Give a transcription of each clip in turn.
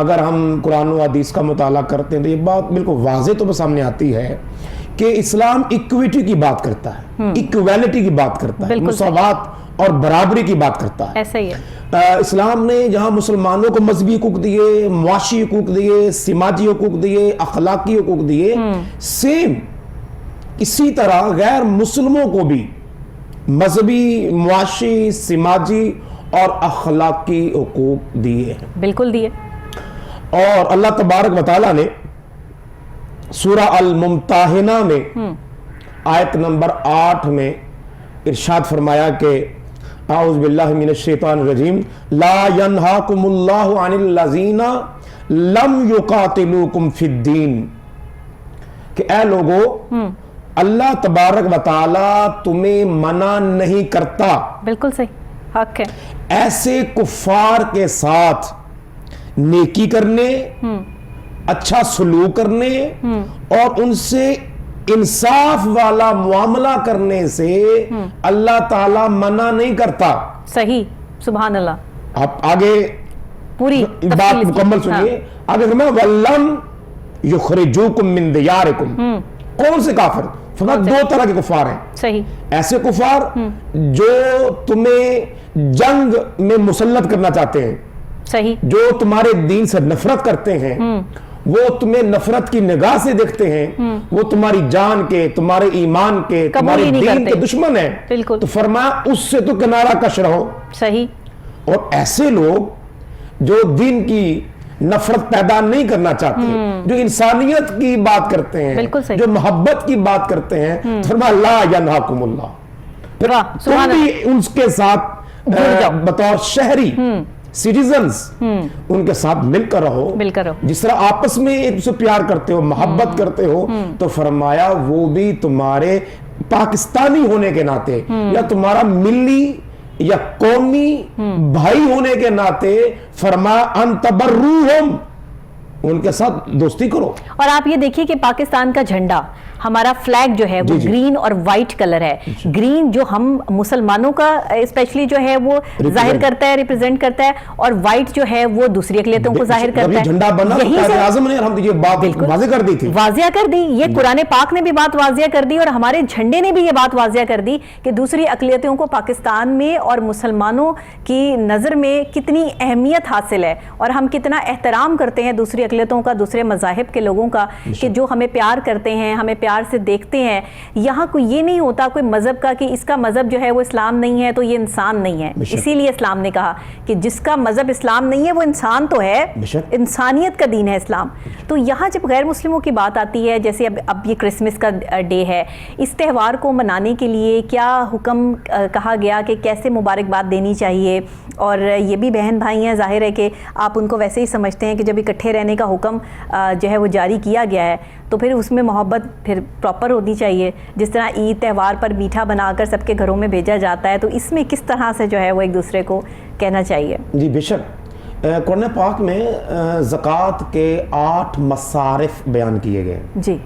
اگر ہم قرآن و حدیث کا مطالعہ کرتے ہیں تو یہ بات بالکل واضح طور پر سامنے آتی ہے کہ اسلام ایکویٹی کی بات کرتا ہے، ایکویلٹی کی بات کرتا ہے، مساوات اور برابری کی بات کرتا ہے. ایسا ہی ہے. اسلام نے جہاں مسلمانوں کو مذہبی حقوق دیے، معاشی حقوق دیے، سماجی حقوق دیے، اخلاقی حقوق دیے، سیم اسی طرح غیر مسلموں کو بھی مذہبی، معاشی، سماجی اور اخلاقی حقوق دیے ہیں. بالکل دیے. اور اللہ تبارک و تعالیٰ نے سورہ الممتحنہ میں آیت نمبر 8 میں ارشاد فرمایا کہ اعوذ باللہ من الشیطان الرجیم لا ینہاکم اللہ عن الذین لم یقاتلوکم فی الدین، کہ اے لوگو اللہ تبارک و تعالیٰ تمہیں منع نہیں کرتا بالکل صحیح، حق ہے، ایسے کفار کے ساتھ نیکی کرنے، اچھا سلوک کرنے اور ان سے انصاف والا معاملہ کرنے سے اللہ تعالیٰ منع نہیں کرتا. صحیح، سبحان اللہ. آپ آگے پوری بات مکمل سنیے. آگے فرمایا وَلَمْ يُخْرِجُوكُم مِّن دِيَارِكُم. کون سے کافر؟ فرمایا دو طرح کے کفار ہیں. صحیح. ایسے کفار جو تمہیں جنگ میں مسلط کرنا چاہتے ہیں، صحیح، جو تمہارے دین سے نفرت کرتے ہیں، وہ تمہیں نفرت کی نگاہ سے دیکھتے ہیں، وہ تمہاری جان کے، تمہارے ایمان کے، تمہارے دین کے دشمن ہیں. بالکل. تو فرمایا اس سے تو کنارہ کش رہو. صحیح. اور ایسے لوگ جو دین کی نفرت پیدا نہیں کرنا چاہتے، جو انسانیت کی بات کرتے ہیں، جو محبت کی بات کرتے ہیں، فرمایا لا ینہاکم اللہ. پھر تم بھی ان کے ساتھ بطور شہری سٹیزنز ان کے ساتھ مل کر رہو. جس طرح آپس میں ایک دوسرے پیار کرتے ہو، محبت کرتے ہو، تو فرمایا وہ بھی تمہارے پاکستانی ہونے کے ناطے یا تمہارا ملی یا قومی بھائی ہونے کے ناطے فرمایا ان تبروہم، ان کے ساتھ دوستی کرو. اور آپ یہ دیکھیے کہ پاکستان کا جھنڈا، ہمارا فلیگ جو ہے وہ گرین اور وائٹ کلر ہے. گرین جو ہم مسلمانوں کا اسپیشلی جو ہے وہ ظاہر کرتا ہے، ریپرزینٹ کرتا ہے، اور وائٹ جو ہے وہ دوسری اقلیتوں کو ظاہر کرتا ہے. جھنڈا بنا قائد اعظم نے ہم یہ بات واضح کر دی تھی، واضح کر دی. یہ قرآن پاک نے بھی بات واضح کر دی اور ہمارے جھنڈے نے بھی یہ بات واضح کر دی کہ دوسری اقلیتوں کو پاکستان میں اور مسلمانوں کی نظر میں کتنی اہمیت حاصل ہے، اور ہم کتنا احترام کرتے ہیں دوسری اقلیتوں کا، دوسرے مذاہب کے لوگوں کا، کہ جو ہمیں پیار کرتے ہیں، ہمیں پیار سے دیکھتے ہیں. یہاں کوئی یہ نہیں ہوتا کوئی مذہب کا کہ اس کا مذہب جو ہے وہ اسلام نہیں ہے تو یہ انسان نہیں ہے. اسی لیے اسلام نے کہا کہ جس کا مذہب اسلام نہیں ہے وہ انسان تو ہے، انسانیت کا دین ہے اسلام. تو یہاں جب غیر مسلموں کی بات آتی ہے، جیسے اب یہ کرسمس کا ڈے ہے، اس تہوار کو منانے کے لیے کیا حکم کہا گیا کہ کیسے مبارکباد دینی چاہیے؟ اور یہ بھی بہن بھائی ہیں، ظاہر ہے کہ آپ ان کو ویسے ہی سمجھتے ہیں کہ جب اکٹھے رہنے کا حکم جو ہے وہ جاری کیا گیا ہے تو پھر اس میں محبت پھر پراپر ہونی چاہیے. جس طرح عید تہوار پر میٹھا بنا کر سب کے گھروں میں بھیجا جاتا ہے، تو اس میں کس طرح سے جو ہے وہ ایک دوسرے کو کہنا چاہیے. جی بے شک، قرآن پاک میں زکوٰۃ کے 8 مصارف بیان کیے گئے. جی.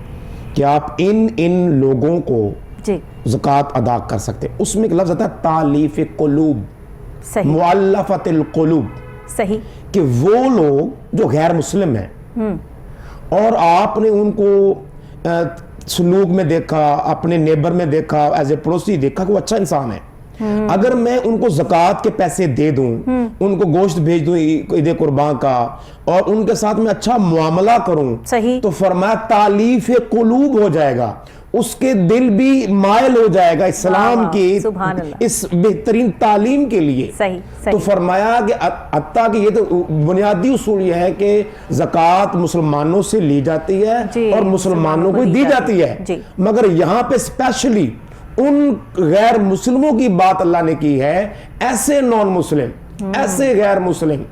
کہ آپ ان لوگوں کو جی زکوٰۃ ادا کر سکتے. اس میں ایک لفظ آتا ہے تالیف قلوب، صحیح، مؤلفۃ القلوب. صحیح. کہ وہ لوگ جو غیر مسلم ہیں اور آپ نے ان کو سلوک میں دیکھا، اپنے نیبر میں دیکھا، ایز اے پڑوسی دیکھا کہ وہ اچھا انسان ہے، اگر میں ان کو زکوٰۃ کے پیسے دے دوں، ان کو گوشت بھیج دوں عید قربان کا، اور ان کے ساتھ میں اچھا معاملہ کروں، تو فرمایا تالیف قلوب ہو جائے گا، اس کے دل بھی مائل ہو جائے گا اسلام کی اس بہترین تعلیم کے لیے. تو فرمایا کہ حتیٰ کہ یہ تو بنیادی اصول یہ ہے کہ زکوٰۃ مسلمانوں سے لی جاتی ہے اور مسلمانوں کو دی جاتی ہے، مگر یہاں پہ اسپیشلی ان غیر مسلموں کی بات اللہ نے کی ہے، ایسے نان مسلم، ایسے غیر مسلم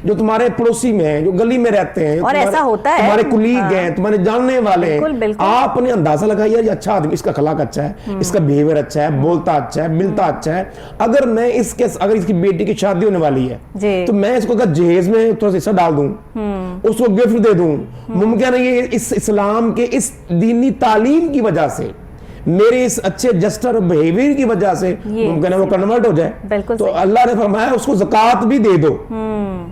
جو تمہارے پڑوسی میں ہیں، جو گلی میں رہتے ہیں، اور ایسا ہوتا ہے تمہارے کلیگ ہیں، تمہارے جاننے والے ہیں. آپ نے اندازہ لگایا یہ اچھا آدمی، اس کا اخلاق اچھا ہے، اس کا بیہیویئر اچھا ہے، بولتا اچھا ہے، ملتا اچھا ہے، اگر اس کی بیٹی کی شادی ہونے والی ہے تو میں اس کو جہیز میں تھوڑا سا حصہ ڈال دوں، اس کو گفٹ دے دوں. ممکن ہے یہ اس اسلام کے اس دینی تعلیم کی وجہ سے میری اس اچھے جسٹر بیہیویئر کی وجہ سے ممکن ہے وہ کنورٹ ہو جائے. بالکل تو اللہ نے فرمایا اس کو زکوٰۃ بھی دے دو.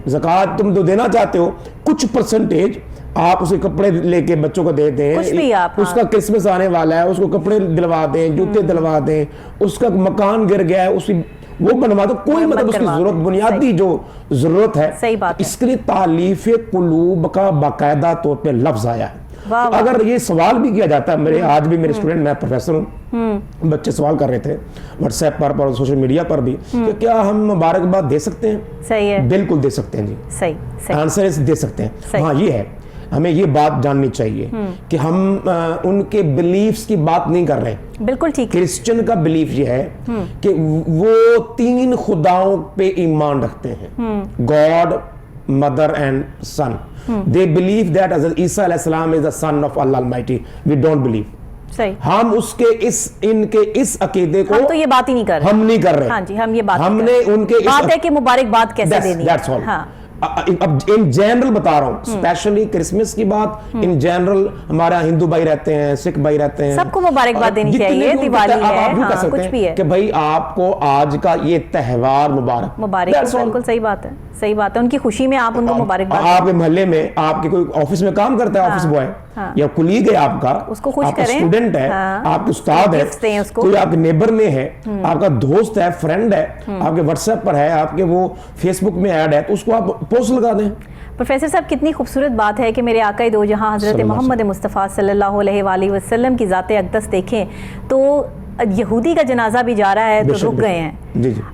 زکوٰۃ تم تو دینا چاہتے ہو, کچھ پرسنٹیج آپ اسے کپڑے لے کے بچوں کو دے دیں, اس کا کرسمس آنے والا ہے, اس کو کپڑے دلوا دیں, جوتے دلوا دیں, اس کا مکان گر گیا ہے اس وہ بنوا دو, کوئی مطلب اس کی ضرورت بنیادی جو ضرورت ہے. اس کے لیے تالیف قلوب کا باقاعدہ طور پہ لفظ آیا ہے. اگر یہ سوال بھی کیا جاتا ہے, میرے آج بھی میرے اسٹوڈنٹ, میں پروفیسر ہوں, بچے سوال کر رہے تھے واٹس ایپ پر اور سوشل میڈیا پر بھی کہ کیا ہم مبارکباد دے سکتے ہیں؟ صحیح ہے, بالکل دے سکتے ہیں جی, صحیح آنسر دے سکتے ہیں. ہاں یہ ہے, ہمیں یہ بات جاننی چاہیے کہ ہم ان کے بلیفز کی بات نہیں کر رہے. بالکل ٹھیک. کرسچن کا بلیف یہ ہے کہ وہ 3 خداؤں پہ ایمان رکھتے ہیں, God, mother and son. They believe that Isa علیہ السلام is the son of Allah Almighty. We don't believe. ہم اس کے ان کے اس عقیدے کو ہم تو یہ بات ہی نہیں کر رہے, ہم نہیں کر رہے. ہاں جی, ہم یہ بات ہم نے ان کے بات ہے کہ مبارکباد کیسے دینی ہے. ہاں اب ان جنرل بتا رہا ہوں, اسپیشلی کرسمس کی بات, ان جنرل ہمارے ہندو بھائی رہتے ہیں, سکھ بھائی رہتے ہیں, سب کو مبارکباد دینی چاہیے. دیوالی ہے, کچھ بھی ہے, کہ بھائی آپ کو آج کا یہ تہوار مبارک. بالکل صحیح بات ہے, صحیح بات ہے. ان کی خوشی میں آپ ان کو مبارکباد. آپ کے محلے میں آپ کے کوئی آفس میں کام کرتا ہے, آفس بوائے یا کولیگ ہے آپ کا, اس کو خوش کریں, اسٹوڈنٹ ہے, آپ کے استاد ہے, کوئی آپ کے نیبر میں ہے, آپ کا دوست ہے, فرینڈ ہے, آپ کے واٹس ایپ پر ہے, آپ کے وہ فیس بک میں ایڈ ہے, تو اس کو آپ پوسٹ لگا دیں. پروفیسر صاحب, کتنی خوبصورت بات ہے کہ میرے آقا دو جہاں حضرت محمد مصطفیٰ صلی اللہ علیہ وآلہ وسلم کی ذات اقدس دیکھیں تو یہودی کا جنازہ بھی جا رہا ہے تو رک گئے ہیں.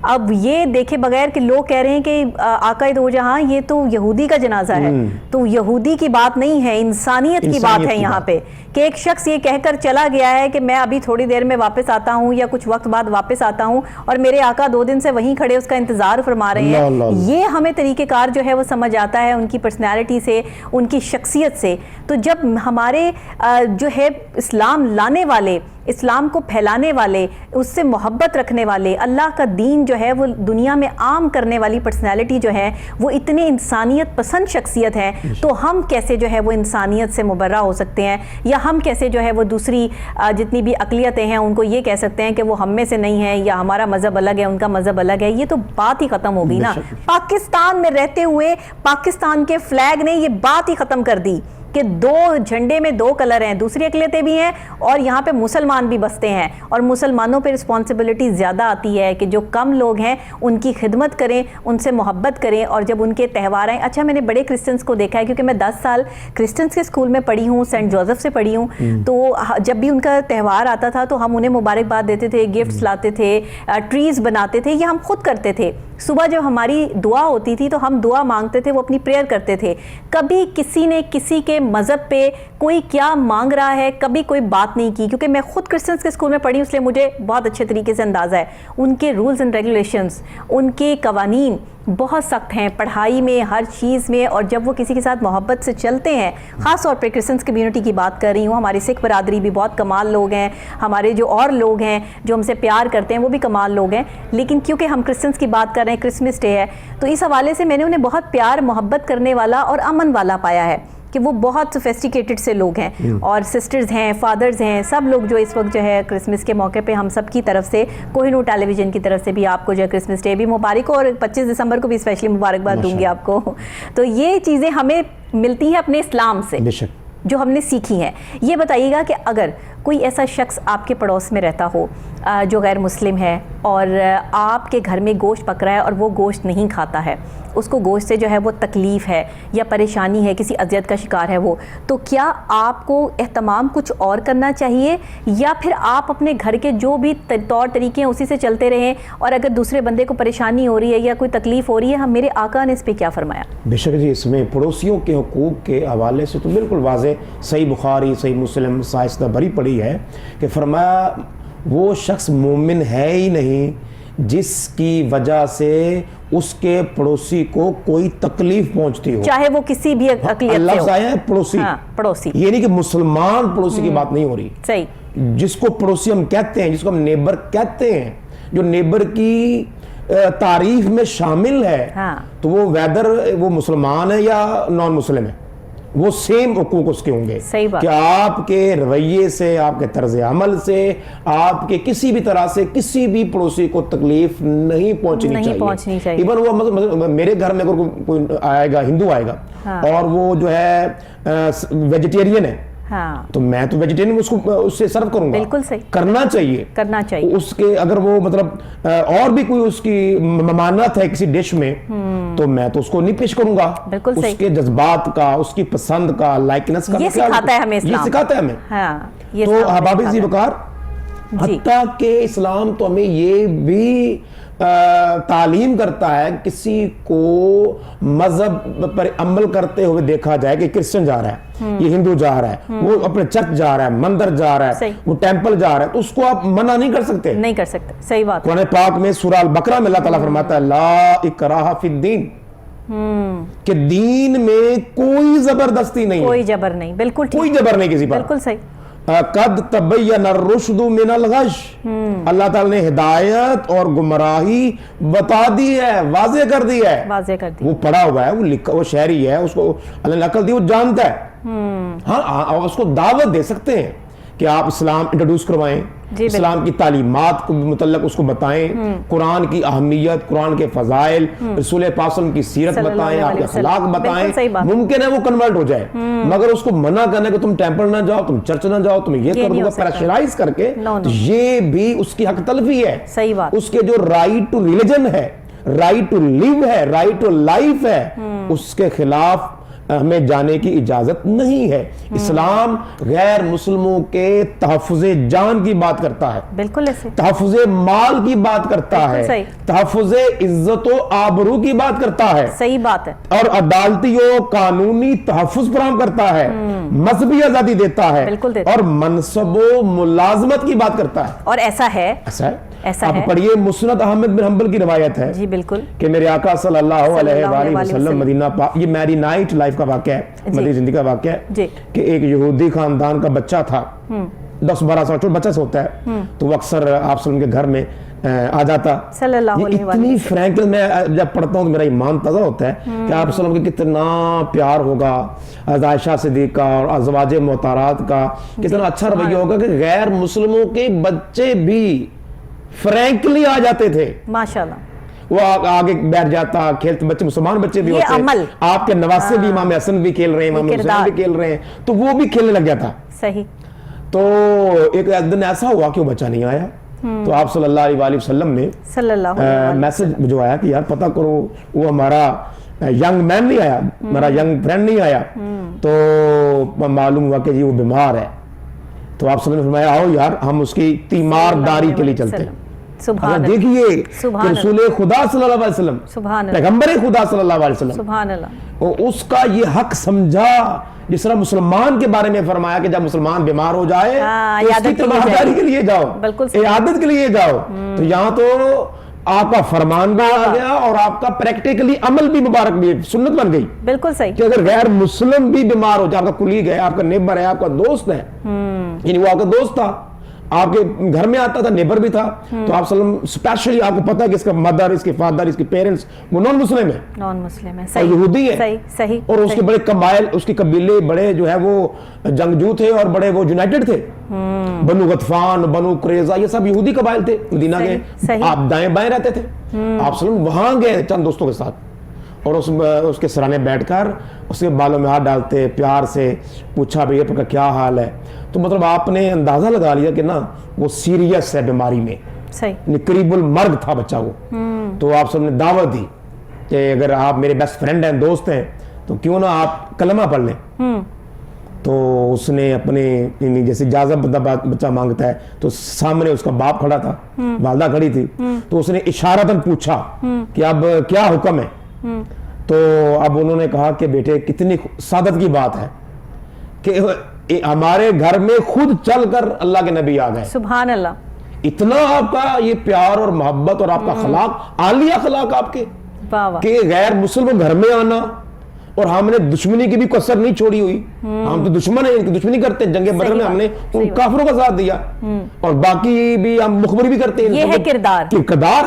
اب یہ دیکھے بغیر کہ لوگ کہہ رہے ہیں کہ آقا دو جہاں یہ تو یہودی کا جنازہ ہے, تو یہودی کی بات نہیں ہے, انسانیت کی بات ہے یہاں پہ, کہ ایک شخص یہ کہہ کر چلا گیا ہے کہ میں ابھی تھوڑی دیر میں واپس آتا ہوں یا کچھ وقت بعد واپس آتا ہوں, اور میرے آقا 2 دن سے وہیں کھڑے اس کا انتظار فرما رہے ہیں. یہ ہمیں طریقہ کار جو ہے وہ سمجھ آتا ہے ان کی پرسنالٹی سے, ان کی شخصیت سے. تو جب ہمارے جو ہے اسلام لانے والے, اسلام کو پھیلانے والے, اس سے محبت رکھنے والے, اللہ کا دین جو ہے وہ دنیا میں عام کرنے والی پرسنالٹی جو ہے وہ اتنے انسانیت پسند شخصیت ہے, تو ہم کیسے جو ہے وہ انسانیت سے مبرہ ہو سکتے ہیں, یا ہم کیسے جو ہے وہ دوسری جتنی بھی اقلیتیں ہیں ان کو یہ کہہ سکتے ہیں کہ وہ ہم میں سے نہیں ہیں, یا ہمارا مذہب الگ ہے ان کا مذہب الگ ہے. یہ تو بات ہی ختم ہو گئی نا. پاکستان میں رہتے ہوئے پاکستان کے فلیگ نے یہ بات ہی ختم کر دی کہ 2 جھنڈے میں 2 کلر ہیں, دوسری اقلیتیں بھی ہیں اور یہاں پہ مسلمان بھی بستے ہیں, اور مسلمانوں پہ رسپانسبلٹی زیادہ آتی ہے کہ جو کم لوگ ہیں ان کی خدمت کریں, ان سے محبت کریں, اور جب ان کے تہوار آئیں. اچھا, میں نے بڑے کرسچنس کو دیکھا ہے کیونکہ میں 10 سال کرسچنس کے اسکول میں پڑھی ہوں, سینٹ جوزف سے پڑھی ہوں, تو جب بھی ان کا تہوار آتا تھا تو ہم انہیں مبارکباد دیتے تھے, گفٹس لاتے تھے, ٹریز بناتے تھے, یہ ہم خود کرتے تھے. صبح جب ہماری دعا ہوتی تھی تو ہم دعا مانگتے تھے, وہ اپنی پریئر کرتے تھے. کبھی کسی نے کسی کے مذہب پہ کوئی کیا مانگ رہا ہے کبھی کوئی بات نہیں کی, کیونکہ میں خود کرسچنس کے اسکول میں پڑھی ہوں, اس لیے مجھے بہت اچھے طریقے سے اندازہ ہے. ان کے رولز اینڈ ریگولیشنز, ان کے قوانین بہت سخت ہیں پڑھائی میں, ہر چیز میں, اور جب وہ کسی کے ساتھ محبت سے چلتے ہیں, خاص طور پہ کرسچنس کمیونٹی کی بات کر رہی ہوں, ہماری سکھ برادری بھی بہت کمال لوگ ہیں, ہمارے جو اور لوگ ہیں جو ہم سے پیار کرتے ہیں وہ بھی کمال لوگ ہیں, لیکن کیونکہ ہم کرسچنس کی بات کر رہے ہیں, کرسمس ڈے ہے, تو اس حوالے سے میں نے انہیں بہت پیار محبت کرنے والا اور امن والا پایا ہے کہ وہ بہت سوفیسٹیکیٹڈ سے لوگ ہیں, اور سسٹرز ہیں, فادرز ہیں, سب لوگ جو اس وقت جو ہے کرسمس کے موقع پہ ہم سب کی طرف سے, کوہ نور ٹیلی ویژن کی طرف سے بھی آپ کو جو ہے کرسمس ڈے بھی مبارک ہو, اور 25 دسمبر کو بھی اسپیشلی مبارکباد دوں گی آپ کو. تو یہ چیزیں ہمیں ملتی ہیں اپنے اسلام سے جو ہم نے سیکھی ہیں. یہ بتائیے گا کہ اگر کوئی ایسا شخص آپ کے پڑوس میں رہتا ہو جو غیر مسلم ہے, اور آپ کے گھر میں گوشت پک رہا ہے اور وہ گوشت نہیں کھاتا ہے, اس کو گوشت سے جو ہے وہ تکلیف ہے یا پریشانی ہے, کسی اذیت کا شکار ہے وہ, تو کیا آپ کو اہتمام کچھ اور کرنا چاہیے, یا پھر آپ اپنے گھر کے جو بھی طور طریقے ہیں اسی سے چلتے رہیں, اور اگر دوسرے بندے کو پریشانی ہو رہی ہے یا کوئی تکلیف ہو رہی ہے, ہم میرے آقا نے اس پہ کیا فرمایا؟ بے شک جی, اس میں پڑوسیوں کے حقوق کے حوالے سے تو بالکل واضح صحیح بخاری, صحیح مسلم, سائستہ بری پڑی ہے کہ فرمایا وہ شخص مومن ہے ہی نہیں جس کی وجہ سے اس کے پڑوسی کو کوئی تکلیف پہنچتی ہو, چاہے وہ کسی بھی اقلیت سے ہو. ہے پڑوسی, یہ نہیں کہ مسلمان پڑوسی کی بات نہیں ہو رہی, صحیح, جس کو پڑوسی ہم کہتے ہیں, جس کو ہم نیبر کہتے ہیں, جو نیبر کی تعریف میں شامل ہے, تو وہ ویدر وہ مسلمان ہے یا نان مسلم ہے, وہ سیم حقوق اس کے ہوں گے. صحیح بات. کہ آپ کے رویے سے، آپ کے طرز عمل سے، آپ کے کسی بھی طرح سے کسی بھی پڑوسی کو تکلیف نہیں پہنچنی چاہیے. ایون وہ میرے گھر میں اگر کوئی آئے گا، ہندو آئے گا اور وہ جو ہے ویجیٹیرین ہے، تو میں تو ویجیٹیرین اس سے سرو کروں گا. بالکل صحیح. کرنا چاہیے اس کے. اگر وہ مطلب اور بھی کوئی اس کی ممانعت ہے کسی ڈش میں، تو میں تو اس کو نہیں پیش کروں گا. اس کے جذبات کا، اس کی پسند کا، لائکنس کا، یہ سکھاتا ہے ہمیں اسلام. یہ سکھاتا ہے ہمیں. تو احباب ذی وقار، حتیٰ کہ اسلام تو ہمیں یہ بھی تعلیم کرتا ہے کسی کو مذہب پر عمل کرتے ہوئے دیکھا جائے کہ کرسچن جا رہا ہے، یہ ہندو جا رہا ہے، وہ اپنے چرچ جا رہا ہے، مندر جا رہا ہے، وہ ٹیمپل جا رہا ہے، تو اس کو آپ منع نہیں کر سکتے. صحیح بات. قرآن پاک میں سورہ البقرہ میں اللہ تعالیٰ فرماتا ہے لا اکراہ فی الدین، کہ دین میں کوئی زبردستی نہیں، کوئی جبر نہیں. بالکل کوئی جبر نہیں کسی پر. بالکل صحیح. قد تبین الرشد من الغش، اللہ تعالیٰ نے ہدایت اور گمراہی بتا دی ہے، واضح کر دی ہے. وہ پڑھا ہوا ہے، وہ لکھا، وہ شہری ہے، اس کو اللہ نے عقل دی، وہ جانتا ہے. ہاں اس کو دعوت دے سکتے ہیں کہ آپ اسلام انٹروڈیوس کروائیں، اسلام کی تعلیمات کو متعلق اس کو بتائیں، قرآن کی اہمیت، قرآن کے فضائل، رسول پاک صلی اللہ علیہ وسلم کی سیرت بتائیں، آپ کے اخلاق بتائیں. ممکن ہے وہ کنورٹ ہو جائے، مگر اس کو منع کرنا کہ تم ٹیمپل نہ جاؤ، تم چرچ نہ جاؤ، تم یہ کرو گا پریشرائز کر کے، یہ بھی اس کی حق تلفی ہے. اس کے جو رائٹ ٹو ریلیجن ہے، رائٹ ٹو لیو ہے، رائٹ ٹو لائف ہے، اس کے خلاف ہمیں جانے کی اجازت نہیں ہے. اسلام غیر مسلموں کے تحفظ جان کی بات کرتا ہے، بالکل ایسے تحفظ مال کی بات کرتا ہے، تحفظ عزت و آبرو کی بات کرتا ہے. صحیح بات ہے. اور عدالتی و قانونی تحفظ فراہم کرتا ہے، مذہبی آزادی دیتا ہے، اور منصب و ملازمت کی بات کرتا ہے. اور ایسا ہے آپ پڑھیے، مسند احمد بن حنبل کی روایت ہے جی بالکل، کہ میرے آقا صلی اللہ علیہ وآلہ وسلم مدینہ پاک، یہ میری نائٹ لائف کا واقعہ ہے، مدینہ زندگی کا واقعہ ہے، کہ ایک یہودی خاندان کا بچہ تھا، 10-12 سال چھوٹا بچہ سے ہوتا ہے، تو وہ اکثر آپ صلی اللہ علیہ وسلم کے گھر میں آ جاتا. اتنی فرینکلی میں جب پڑھتا ہوں تو میرا ایمان تازہ ہوتا ہے کہ آپ صلی اللہ علیہ وسلم کے کتنا پیار ہوگا عائشہ صدیقہ اور ازواج محترمات کا، کتنا اچھا رویہ ہوگا کہ غیر مسلموں کے بچے بھی فرینکلی آ جاتے تھے. ماشاءاللہ. وہ آگے بیٹھ جاتا، کھیلتے، بچے مسلمان بچے بھی ہوتے ہیں، آپ کے نواسے بھی، امام حسن بھی کھیل رہے ہیں، امام حسین بھی کھیل رہے ہیں، تو وہ بھی کھیلنے لگ جاتا. صحیح. تو ایک دن ایسا ہوا کہ وہ بچہ نہیں آیا، تو آپ صلی اللہ علیہ وآلہ وسلم نے میسج بھجوایا کہ یار پتہ کرو، وہ ہمارا ینگ مین نہیں آیا، ہمارا ینگ فرینڈ نہیں آیا. تو معلوم ہوا کہ جی وہ بیمار ہے. تو آپ صلی اللہ علیہ وسلم نے فرمایا آؤ یار ہم اس کی تیمارداری کے لیے چلتے ہیں. دیکھیے رسول خدا صلی اللہ علیہ وسلم، پیغمبر خدا صلی اللہ علیہ وسلم، اس کا یہ حق سمجھا، جس طرح مسلمان کے بارے میں فرمایا کہ جب مسلمان بیمار ہو جائے تو اس کی تیمارداری کے لیے جاؤ، عیادت کے لیے جاؤ. تو یہاں تو آپ کا فرمان بھی آ گیا اور آپ کا پریکٹیکلی عمل بھی مبارک بھی سنت بن گئی. بالکل صحیح. کہ اگر غیر مسلم بھی بیمار ہو جائے، آپ کا کولیگ ہے، آپ کا نیبر ہے، آپ کا دوست ہے، یعنی وہ آپ کا دوست تھا، آپ کے گھر میں آتا تھا، نیبر بھی تھا، تو آپ صلی اللہ علیہ وسلم اسپیشلی آپ کو پتا ہے کہ اس کا مدر، اس کے فادر، اس کے پیرنٹس وہ نان مسلم ہے، اور یہودی ہے، اور اس کے بڑے قبائل، اس کے قبیلے بڑے جو ہے وہ جنگجو تھے اور بڑے وہ یونائٹڈ تھے. بنو غطفان، بنو قریظہ، یہ سب یہودی قبائل تھے. مدینہ کے آپ دائیں بائیں رہتے تھے. آپ صلی اللہ علیہ وسلم وہاں گئے چند دوستوں کے ساتھ، اور اس کے سرانے بیٹھ کر اس کے بالوں میں ہاتھ ڈالتے، پیار سے پوچھا بھئی آپ کا کیا حال ہے. تو مطلب آپ نے اندازہ لگا لیا کہ نا وہ سیریس ہے بیماری میں، قریب المرگ تھا بچہ وہ. تو آپ سب نے دعوت دی کہ اگر آپ میرے بیسٹ فرینڈ ہیں، دوست ہیں، تو کیوں نہ آپ کلمہ پڑھ لیں. تو اس نے اپنے جیسے اجازت بچہ مانگتا ہے، تو سامنے اس کا باپ کھڑا تھا، والدہ کھڑی تھی، تو اس نے اشارتاً پوچھا کہ اب کیا حکم ہے. تو اب انہوں نے کہا کہ بیٹے کتنی سعادت کی بات ہے کہ ہمارے گھر میں خود چل کر اللہ کے نبی آ گئے. سبحان اللہ. اتنا آپ کا یہ پیار اور محبت اور آپ کا اخلاق، عالیہ اخلاق آپ کے، کہ غیر مسلم گھر میں آنا، اور ہم نے دشمنی کی بھی کسر نہیں چھوڑی ہوئی. ہم تو دشمن ہیں، ان کی دشمنی کرتے ہیں. جنگ بدر میں ہم نے ان کافروں کا ساتھ دیا، اور باقی بھی ہم مخبری بھی کرتے ہیں. یہ ہے کردار.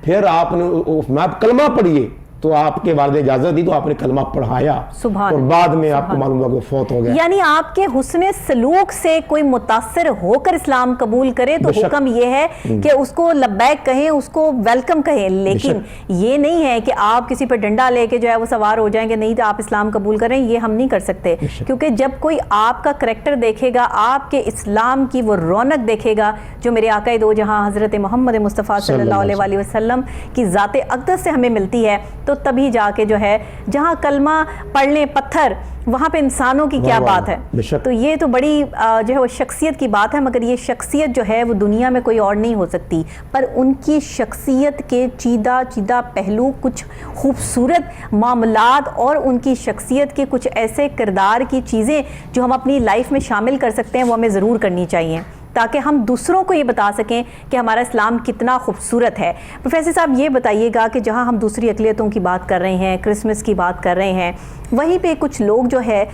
پھر آپ نے کلمہ پڑھیے، تو آپ کے والد اجازت دی تو آپ نے کلمہ پڑھایا اور بعد میں آپ کو معلوم ہوا کہ فوت ہو گیا. یعنی آپ کے حسن سلوک سے کوئی متاثر ہو کر اسلام قبول کرے تو حکم یہ ہے کہ اس کو لبیک کہیں, اس کو ویلکم کہیں, لیکن یہ نہیں ہے کہ آپ کسی پر ڈنڈا لے کے جو ہے وہ سوار ہو جائیں کہ نہیں تو آپ اسلام قبول کریں. یہ ہم نہیں کر سکتے, کیونکہ جب کوئی آپ کا کریکٹر دیکھے گا, آپ کے اسلام کی وہ رونق دیکھے گا جو میرے آقا دو جہاں حضرت محمد مصطفیٰ صلی اللہ علیہ وسلم کی ذات اقدس سے ہمیں ملتی ہے, تو تبھی جا کے جو ہے جہاں کلمہ پڑھ لیں پتھر, وہاں پہ انسانوں کی کیا بات ہے. تو یہ تو بڑی جو ہے وہ شخصیت کی بات ہے, مگر یہ شخصیت جو ہے وہ دنیا میں کوئی اور نہیں ہو سکتی. پر ان کی شخصیت کے چیدہ پہلو, کچھ خوبصورت معاملات اور ان کی شخصیت کے کچھ ایسے کردار کی چیزیں جو ہم اپنی لائف میں شامل کر سکتے ہیں, وہ ہمیں ضرور کرنی چاہیے تاکہ ہم دوسروں کو یہ بتا سکیں کہ ہمارا اسلام کتنا خوبصورت ہے. پروفیسر صاحب یہ بتائیے گا کہ جہاں ہم دوسری اقلیتوں کی بات کر رہے ہیں, کرسمس کی بات کر رہے ہیں, وہیں پہ کچھ لوگ جو ہے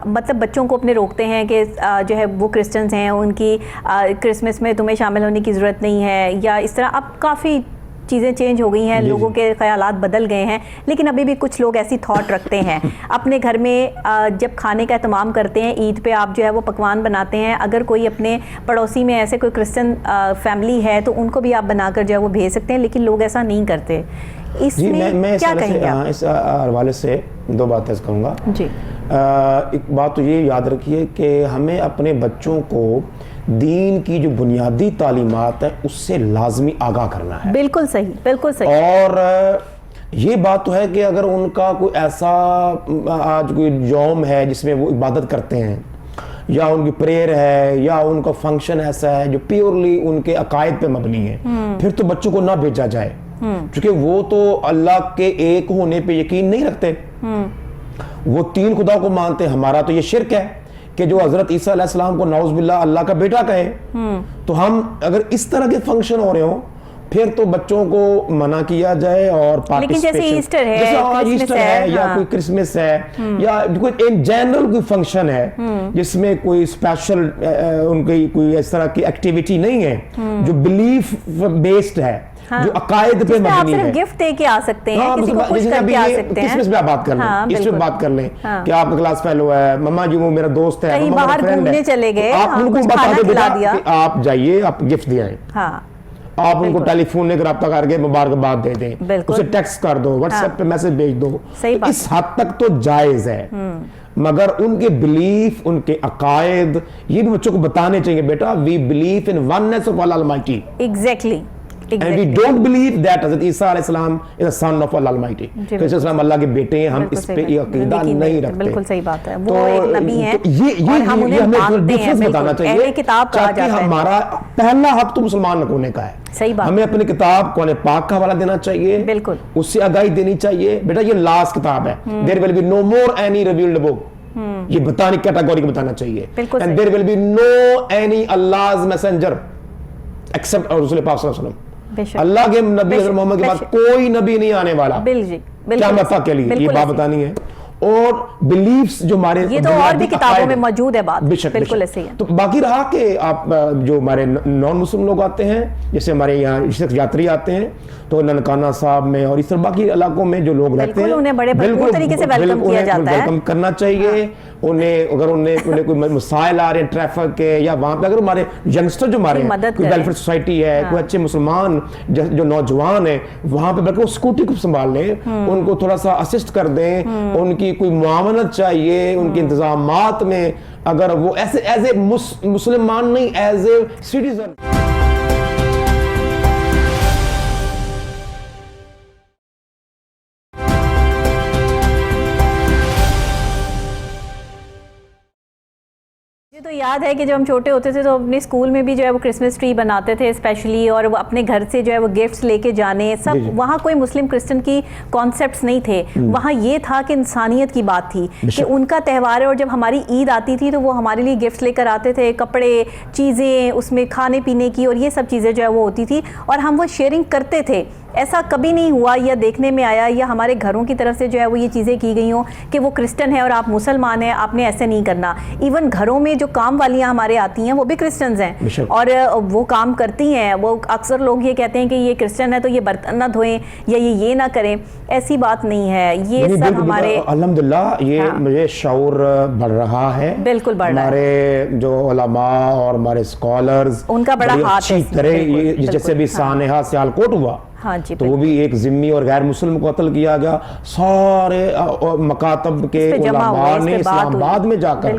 مطلب بچوں کو اپنے روکتے ہیں کہ جو ہے وہ کرسچنز ہیں, ان کی کرسمس میں تمہیں شامل ہونے کی ضرورت نہیں ہے, یا اس طرح. اب کافی چیزیں چینج ہو گئی ہیں, لوگوں کے خیالات بدل گئے ہیں, لیکن ابھی بھی کچھ لوگ ایسی تھاٹ رکھتے ہیں. اپنے گھر میں جب کھانے کا اہتمام کرتے ہیں, عید پہ آپ جو ہے وہ پکوان بناتے ہیں, اگر کوئی اپنے پڑوسی میں ایسے کوئی کرسچن فیملی ہے تو ان کو بھی آپ بنا کر جو ہے وہ بھیج سکتے ہیں, لیکن لوگ ایسا نہیں کرتے. اس میں کیا کہیں گے آپ؟ اس حوالے سے دو باتیں کہوں گا. جی, ایک بات تو یہ یاد رکھیے کہ ہمیں اپنے بچوں کو دین کی جو بنیادی تعلیمات ہے اس سے لازمی آگاہ کرنا ہے. بالکل صحیح, بالکل صحیح. اور یہ بات تو ہے کہ اگر ان کا کوئی ایسا آج کوئی یوم ہے جس میں وہ عبادت کرتے ہیں, یا ان کی پریئر ہے, یا ان کا فنکشن ایسا ہے جو پیورلی ان کے عقائد پہ مبنی ہے, پھر تو بچوں کو نہ بھیجا جائے, کیونکہ وہ تو اللہ کے ایک ہونے پہ یقین نہیں رکھتے, وہ تین خدا کو مانتے. ہمارا تو یہ شرک ہے کہ جو حضرت عیسیٰ علیہ السلام کو نعوذ باللہ اللہ کا بیٹا کہے, تو ہم اگر اس طرح کے فنکشن ہو رہے ہوں پھر تو بچوں کو منع کیا جائے. اور لیکن جیسے ایسٹر ہے, جیسے آج ایسٹر ہے, یا کوئی کرسمس ہے, یا کوئی ان جنرل کوئی فنکشن ہے جس میں کوئی اسپیشل ان کی کوئی اس طرح کی ایکٹیویٹی نہیں ہے جو بلیف بیسڈ ہے, جو عقائد پہ مبنی ہے. آپ گفٹ دے کے آ سکتے ہیں, کسی کو خوش کر کے آ سکتے ہیں. کرسمس پہ آپ بات کر لیں, اس پہ بات کر لیں کہ آپ کا کلاس فیلو ہے, مما جی وہ میرا دوست ہے, کہیں باہر گھومنے چلے گئے, آپ ان کو بتا دیں بیٹا کہ آپ جائیے, آپ گفٹ دے آئیں. آپ ان کو ٹیلی فون لے کر رابطہ کر کے مبارکباد دے دیں, اسے ٹیکسٹ کر دو, واٹس ایپ پہ میسج بھیج دو. اس حد تک تو جائز ہے, مگر ان کے بلیف, ان کے عقائد, یہ بھی بچوں کو بتانے چاہیے بیٹا we believe in oneness of Allah almighty. Exactly. And we don't believe that Hazrat Isa علیہ السلام is a son of Allah Almighty. کہ عیسیٰ السلام اللہ کے بیٹے ہیں, ہم اس پہ یہ عقیدہ نہیں رکھتے. بالکل صحیح بات ہے, وہ ایک نبی ہیں اور ہم انہیں مانتے ہیں. بتانا چاہیے کتاب کہا جاتا ہے, ہمارا پہلا حق تو مسلمان ہونے کا ہے. صحیح بات. ہمیں اپنی کتاب قرآن پاک کا حوالہ دینا چاہیے, بالکل اس سے آگاہی دینی چاہیے. بیٹا یہ لاسٹ کتاب ہے, there will be no more any revealed book. یہ بتانے کیٹیگوری کو بتانا چاہیے. and there will be no any Allah's messenger except رسول پاک صلی اللہ علیہ وسلم. اللہ کے نبی حضرت محمد کے بعد کوئی نبی نہیں آنے والا قیامت تک کے لیے. یہ بات بتانی ہے. اور بلیفز جو ہمارے یہ تو اور بھی کتابوں میں موجود ہے بات, بالکل ایسے ہی ہے. تو باقی رہا کہ آپ جو ہمارے نان مسلم لوگ آتے ہیں, جیسے ہمارے یہاں یاتری آتے ہیں, تو ننکانہ صاحب میں اور اس طرح باقی علاقوں میں جو لوگ رہتے ہیں انہیں بڑے بھرپور طریقے سے ویلکم کیا جاتا ہے, ویلکم کرنا چاہیے. انہیں اگر انہیں کوئی مسائل آ رہے ہیں ٹریفک کے, یا وہاں پہ اگر ہمارے ینگسٹر جو ہمارے کوئی ویلفیئر سوسائٹی ہے, کوئی اچھے مسلمان جو نوجوان ہیں وہاں پہ بلکہ وہ اسکوٹی کو سنبھال لیں, ان کو تھوڑا سا اسسٹ کر دیں, ان کی کوئی معاونت چاہیے ان کے انتظامات میں. اگر وہ ایسے ایز اے مسلمان نہیں, ایز اے سٹیزن. تو یاد ہے کہ جب ہم چھوٹے ہوتے تھے تو اپنے اسکول میں بھی جو ہے وہ کرسمس ٹری بناتے تھے اسپیشلی, اور وہ اپنے گھر سے جو ہے وہ گفٹس لے کے جانے سب. وہاں کوئی مسلم کرسچن کی کانسیپٹس نہیں تھے, وہاں یہ تھا کہ انسانیت کی بات تھی کہ ان کا تہوار ہے, اور جب ہماری عید آتی تھی تو وہ ہمارے لیے گفٹس لے کر آتے تھے, کپڑے, چیزیں, اس میں کھانے پینے کی, اور یہ سب چیزیں جو ہے وہ ہوتی تھی, اور ہم وہ شیئرنگ کرتے تھے. ایسا کبھی نہیں ہوا یا دیکھنے میں آیا یا ہمارے گھروں کی طرف سے جو ہے وہ یہ چیزیں کی گئی ہوں کہ وہ کرسچن ہے اور آپ مسلمان ہیں, آپ نے ایسے نہیں کرنا. ایون گھروں میں جو کام والیاں ہمارے آتی ہیں وہ بھی کرسچنز ہیں اور وہ کام کرتی ہیں. وہ اکثر لوگ یہ کہتے ہیں کہ یہ کرسچن ہے تو یہ برتن نہ دھوئیں یا یہ نہ کریں. ایسی بات نہیں ہے, یہ سب ہمارے الحمدللہ یہ مجھے شعور بڑھ رہا ہے. بالکل بڑھ رہا ہے. ہمارے جو علماء اور ہمارے اسکالرز ان کا بڑا ہاتھ ہے. جیسے بھی سانحہ سیالکوٹ ہوا تو وہ بھی ایک ذمی اور غیر مسلم کو قتل کیا گیا. سارے مکاتب کے علماء نے اسلام آباد میں جا کر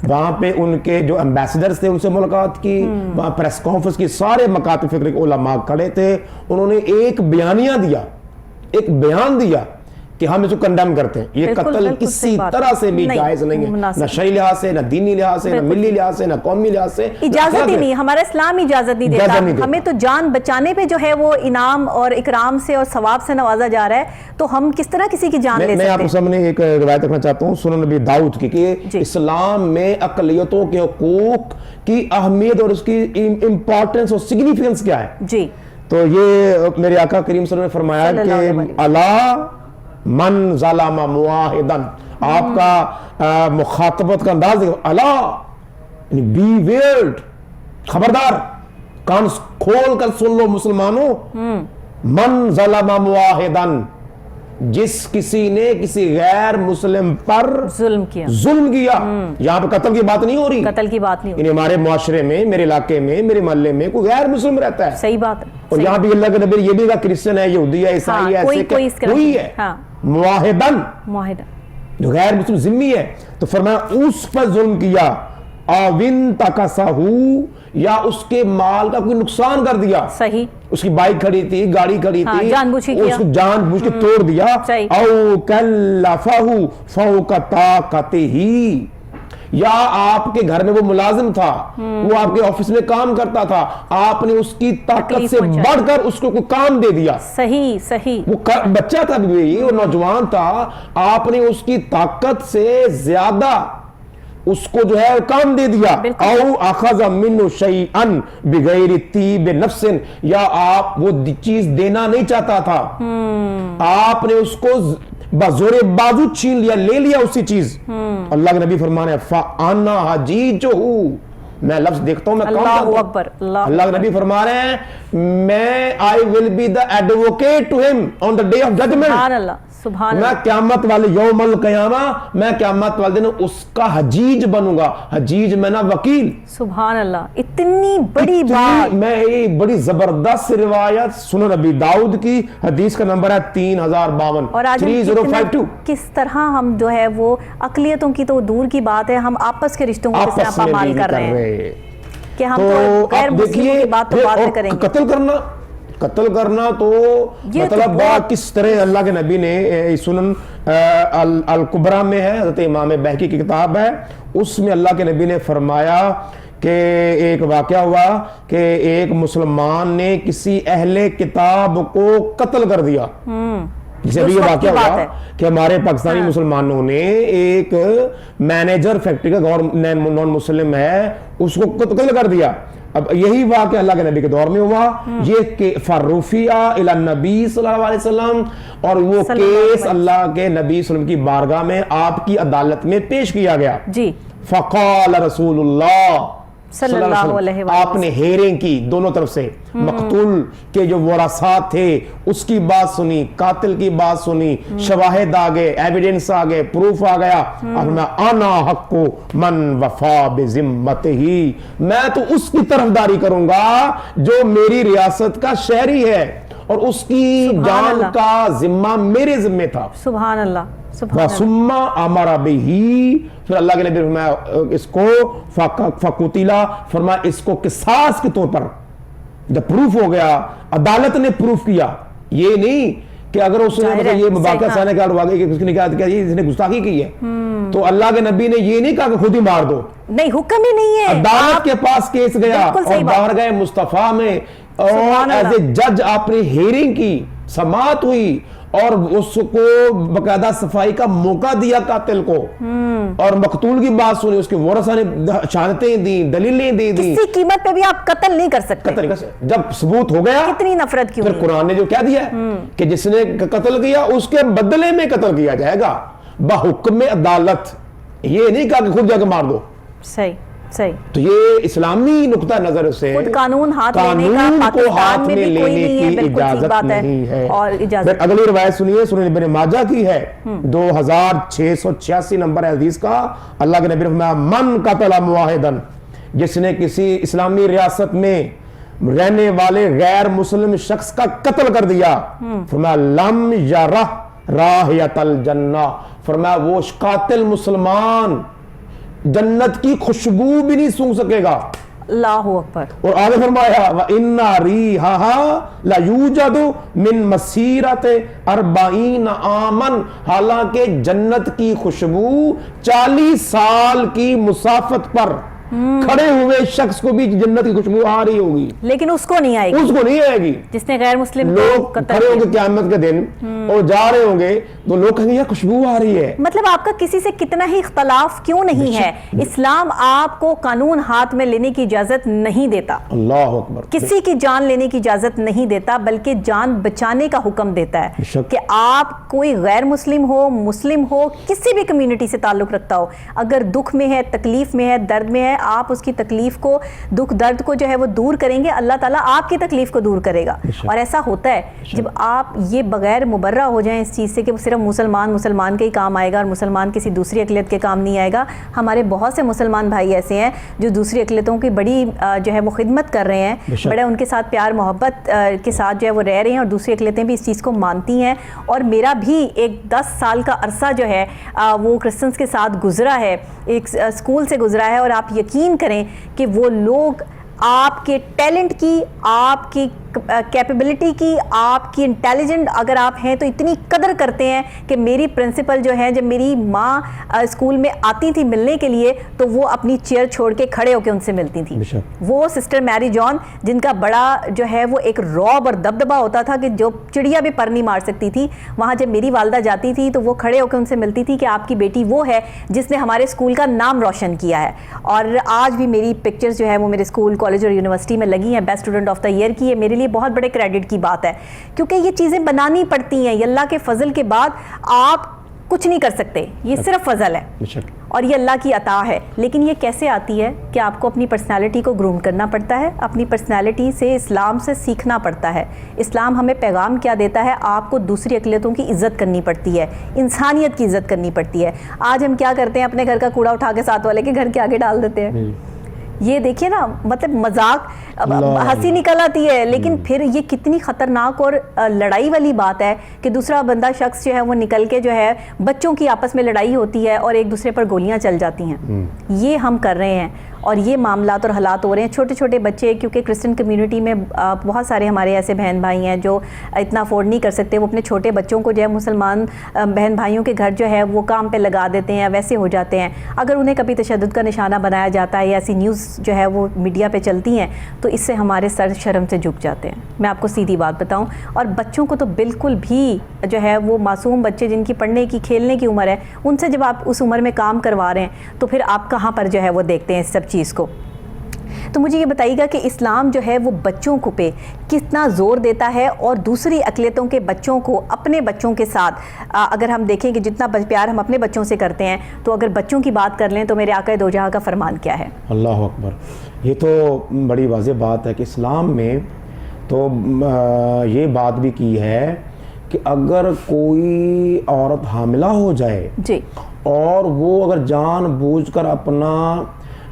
وہاں پہ ان کے جو ایمبیسڈرز تھے ان سے ملاقات کی, وہاں پریس کانفرنس کی, سارے مکاتب فکر کے علماء کھڑے تھے. انہوں نے ایک بیانیہ دیا, ایک بیان دیا کہ ہم اس کو کنڈیم کرتے ہیں. یہ قتل کسی طرح سے بھی جائز نہیں ہے, نہ شرعی لحاظ سے, نہ دینی لحاظ سے, نہ ملی لحاظ سے, نہ قومی لحاظ سے. اجازت ہی نہیں, ہمارا اسلام اجازت نہیں دیتا. ہمیں تو جان بچانے پہ جو ہے وہ انعام اور اکرام سے اور ثواب سے نوازا جا رہا ہے, تو ہم کس طرح کسی کی جان لے سکتے ہیں؟ میں آپ کو سامنے ایک روایت رکھنا چاہتا ہوں سنن نبی داؤد کی کہ اسلام میں اقلیتوں کے حقوق کی اہمیت اور اس کی امپورٹنس اور سگنیفیکنس کیا ہے. جی تو یہ میرے آقا کریم صلی اللہ علیہ وسلم نے فرمایا کہ الا من ظلم معاہدن, آپ کا مخاطبت کا انداز دیکھو, الا بی ویئرڈ, خبردار, کان کھول کر سن لو مسلمانوں, من ظلم معاہدن, جس کسی نے کسی غیر مسلم پر ظلم کیا. یہاں پہ قتل کی بات نہیں ہو رہی, قتل کی بات نہیں ہو رہی. ہمارے معاشرے میں, میرے علاقے میں, میرے محلے میں کوئی غیر مسلم رہتا ہے, صحیح بات ہے, اور یہاں بھی اللہ کے نبی یہ بھی کہا کرسچن ہے, یہودی ہے, عیسائی ہے, ایسے کوئی ہے معاہدن, جو غیر مسلم ذمی ہے. تو فرمایا اس پر ظلم کیا, آوین تکسہو, یا اس کے مال کا کوئی نقصان کر دیا. صحیح, اس کی بائک کھڑی تھی, گاڑی کھڑی تھی, اس کو جان بوجھ کے توڑ دیا. او کلفہ فوق طاقتہ, یا آپ کے گھر میں وہ ملازم تھا, وہ آپ کے آفس میں کام کرتا تھا, آپ نے اس کی طاقت سے بڑھ کر اس کو کوئی کام دے دیا. صحیح صحیح, وہ بچہ تھا بھی, وہ نوجوان تھا, آپ نے اس کی طاقت سے زیادہ اس کو جو ہے کام دے دیا. او اخذ منه شیئا بغیر طیب نفس, یا آپ وہ چیز دینا نہیں چاہتا تھا, آپ نے اس کو بزور بازو چھین لیا, لے لیا اسی چیز. اللہ کے نبی فرمانے ہیں فانا حجیجہ, میں لفظ دیکھتا ہوں, میں کام کرتا ہوں. اللہ کے نبی فرما رہے ہیں میں I will be the advocate to him on the day of judgment. میں قیامت والے یوم القیامہ, میں قیامت والے دن اس کا حجیج بنوں گا. حجیج میں نا وکیل. سبحان اللہ, اتنی بڑی بات. میں ایک بڑی زبردست روایت سنن نبی داؤد کی, حدیث کا نمبر ہے 3052, اور آج 3052. کس طرح ہم جو ہے وہ اقلیتوں کی تو دور کی بات ہے, ہم آپس کے رشتوں کو کس طرح پامال کر رہے ہیں کہ ہم تو غیر مسلموں کی بات تو بعد میں کریں گے. قتل کرنا تو مطلب کس طرح اللہ کے نبی نے سنن الکبریٰ میں ہے, حضرت امام بہقی کی کتاب ہے, اس میں اللہ کے نبی نے فرمایا کہ ایک واقعہ ہوا کہ ایک مسلمان نے کسی اہل کتاب کو قتل کر دیا. جسے بھی یہ واقعہ ہوا کہ ہمارے پاکستانی مسلمانوں نے ایک مینیجر فیکٹری کا نان مسلم ہے, اس کو قتل کر دیا. اب یہی واقعہ اللہ کے نبی کے دور میں ہوا, یہ کہ فرفیہ الی النبی صلی اللہ علیہ وسلم, اور وہ کیس اللہ کے نبی صلی اللہ علیہ وسلم کی بارگاہ میں آپ کی عدالت میں پیش کیا گیا. جی, فقال رسول اللہ صلی اللہ علیہ وسلم, آپ نے ہیرنگ کی دونوں طرف سے, مقتول کے جو ورثاء تھے اس کی بات سنی, قاتل کی بات سنی, شواہد آگئے, ایویڈنس آگئے, پروف آ گیا. اب میں انا حق من وفا بذمتہ, میں تو اس کی طرفداری کروں گا جو میری ریاست کا شہری ہے اور اس کی جان کا ذمہ میرے ذمہ تھا. سبحان اللہ. وَثُمَّ أَمَرَ بِهِ, پھر اللہ کے نبی فرمایا اس کو فَقُتِلَ, فرمایا اس کو قصاص کے طور پر, جب پروف ہو گیا, عدالت نے پروف کیا. یہ نہیں کہ اگر اس نے یہ مباحثہ سانے کا واقعہ کہ اس نے کہا کہ اس نے گستاخی کی ہے تو اللہ کے نبی نے یہ نہیں کہا کہ خود ہی مار دو, نہیں, حکم ہی نہیں ہے. عدالت کے پاس کیس گیا اور باہر گئے مصطفیٰ میں, اور ایز اے جج آپ نے ہیرنگ کی, سماعت ہوئی, اور اس کو باقاعدہ صفائی کا موقع دیا قاتل کو, اور مقتول کی بات سنی, اس کے ورثہ نے شہادتیں دی, دلیلیں دی, کسی قیمت پہ بھی آپ قتل نہیں کر سکتے. جب ثبوت ہو گیا, اتنی نفرت کیوں؟ پھر قرآن نے جو کہہ دیا ہے کہ جس نے قتل کیا اس کے بدلے میں قتل کیا جائے گا بحکم عدالت, یہ نہیں کہا کہ خود جا کے مار دو. صحیح صحیح. تو یہ اسلامی نقطہ نظر سے خود قانون ہاتھ لینے کا پاکستان میں بھی کوئی نہیں ہے, بالکل ٹھیک بات ہے. اور اجازت اگلی روایت سنیے, سنن ابن ماجہ کی ہے 2686 نمبر حدیث کا. اللہ کے نبی نے فرمایا من قتل معاہدن, جس نے کسی اسلامی ریاست میں رہنے والے غیر مسلم شخص کا قتل کر دیا, فرمایا لم یرہ راہیۃ الجنہ, فرمایا وہ قاتل مسلمان جنت کی خوشبو بھی نہیں سونگ سکے گا. اللہ اکبر. اور آگے فرمایا وَإِنَّ رِيحَهَا لَيُوجَدُ مِن مَسِيرَةِ 40 عامًا, حالانکہ جنت کی خوشبو 40 سال کی مسافت پر کھڑے ہوئے شخص کو بھی جنت کی خوشبو آ رہی ہوگی, لیکن اس کو نہیں آئے گی, اس کو نہیں آئے گی. جس نے غیر مسلم لوگ کھڑے ہوں گے قیامت کے دن اور جا رہے ہوں گے تو لوگ کہیں گے یار خوشبو آ رہی ہے. مطلب آپ کا کسی سے کتنا ہی اختلاف کیوں نہیں ہے, اسلام آپ کو قانون ہاتھ میں لینے کی اجازت نہیں دیتا. اللہ اکبر. کسی کی جان لینے کی اجازت نہیں دیتا, بلکہ جان بچانے کا حکم دیتا ہے کہ آپ کوئی غیر مسلم ہو, مسلم ہو, کسی بھی کمیونٹی سے تعلق رکھتا ہو, اگر دکھ میں ہے, تکلیف میں ہے, درد میں ہے, آپ اس کی تکلیف کو, دکھ درد کو جو ہے وہ دور کریں گے, اللہ تعالیٰ آپ کی تکلیف کو دور کرے گا. اور ایسا ہوتا ہے جب آپ یہ بغیر مبرہ ہو جائیں اس چیز سے کہ صرف مسلمان کے ہی کام آئے گا اور مسلمان کسی دوسری اقلیت کے کام نہیں آئے گا. ہمارے بہت سے مسلمان بھائی ایسے ہیں جو دوسری اقلیتوں کی بڑی جو ہے وہ خدمت کر رہے ہیں, بڑے ان کے ساتھ پیار محبت کے ساتھ جو ہے وہ رہ رہے ہیں, اور دوسری اقلیتیں بھی اس چیز کو مانتی ہیں. اور میرا بھی ایک 10 سال کا عرصہ جو ہے وہ کرسچنس کے ساتھ گزرا ہے, ایک اسکول سے گزرا ہے, اور آپ یقین کریں کہ وہ لوگ آپ کے ٹیلنٹ کی, آپ کی کیپیبلٹی کی, آپ کی انٹیلیجنٹ اگر آپ ہیں تو اتنی قدر کرتے ہیں کہ میری پرنسپل جو ہے, جب میری ماں اسکول میں آتی تھی ملنے کے لیے تو وہ اپنی چیئر چھوڑ کے کھڑے ہو کے ان سے ملتی تھی. وہ سسٹر میری جان, جن کا بڑا جو ہے وہ ایک رعب اور دبدبہ ہوتا تھا کہ جو چڑیا بھی پر نہیں مار سکتی تھی, وہاں جب میری والدہ جاتی تھی تو وہ کھڑے ہو کے ان سے ملتی تھی کہ آپ کی بیٹی وہ ہے جس نے ہمارے اسکول کا نام روشن کیا ہے. اور آج بھی میری پکچرز جو ہے وہ میرے اسکول, کالج اور یونیورسٹی میں لگی ہیں best student of the year کی. یہ میرے لیے بہت بڑے کریڈٹ کی بات ہے, کیونکہ یہ چیزیں بنانی پڑتی ہیں. یہ اللہ کے فضل کے بعد آپ کچھ نہیں کر سکتے, یہ صرف فضل ہے اور یہ اللہ کی عطا ہے. لیکن یہ کیسے آتی ہے کہ آپ کو اپنی پرسنالٹی کو گروم کرنا پڑتا ہے, اپنی پرسنالٹی سے, اسلام سے سیکھنا پڑتا ہے. اسلام ہمیں پیغام کیا دیتا ہے, آپ کو دوسری اقلیتوں کی عزت کرنی پڑتی ہے, انسانیت کی عزت کرنی پڑتی ہے. آج ہم کیا کرتے ہیں, اپنے گھر کا کوڑا اٹھا کے ساتھ والے کے گھر کے آگے ڈال دیتے ہیں. یہ دیکھیے نا, مطلب مذاق, ہنسی نکل آتی ہے, لیکن پھر یہ کتنی خطرناک اور لڑائی والی بات ہے کہ دوسرا بندہ شخص جو ہے وہ نکل کے جو ہے, بچوں کی آپس میں لڑائی ہوتی ہے اور ایک دوسرے پر گولیاں چل جاتی ہیں. یہ ہم کر رہے ہیں اور یہ معاملات اور حالات ہو رہے ہیں. چھوٹے چھوٹے بچے, کیونکہ کرسچن کمیونٹی میں بہت سارے ہمارے ایسے بہن بھائی ہیں جو اتنا افورڈ نہیں کر سکتے, وہ اپنے چھوٹے بچوں کو جو ہے مسلمان بہن بھائیوں کے گھر جو ہے وہ کام پہ لگا دیتے ہیں, ویسے ہو جاتے ہیں. اگر انہیں کبھی تشدد کا نشانہ بنایا جاتا ہے یا ایسی نیوز جو ہے وہ میڈیا پہ چلتی ہیں تو اس سے ہمارے سر شرم سے جھک جاتے ہیں. میں آپ کو سیدھی بات بتاؤں, اور بچوں کو تو بالکل بھی جو ہے وہ معصوم بچے جن کی پڑھنے کی, کھیلنے کی عمر ہے, ان سے جب آپ اس عمر میں کام کروا رہے ہیں تو پھر آپ کہاں پر جو ہے وہ دیکھتے ہیں اس سب چیز کو. تو مجھے یہ بتائیے گا کہ اسلام جو ہے وہ بچوں کو پہ کتنا زور دیتا ہے, اور دوسری اقلیتوں کے بچوں کو اپنے بچوں کے ساتھ اگر ہم دیکھیں کہ جتنا پیار ہم اپنے بچوں سے کرتے ہیں, تو اگر بچوں کی بات کر لیں تو میرے آقا دو جہاں کا فرمان کیا ہے. اللہ اکبر. یہ تو بڑی واضح بات ہے کہ اسلام میں تو یہ بات بھی کی ہے کہ اگر کوئی عورت حاملہ ہو جائے جی, اور وہ اگر جان بوجھ کر اپنا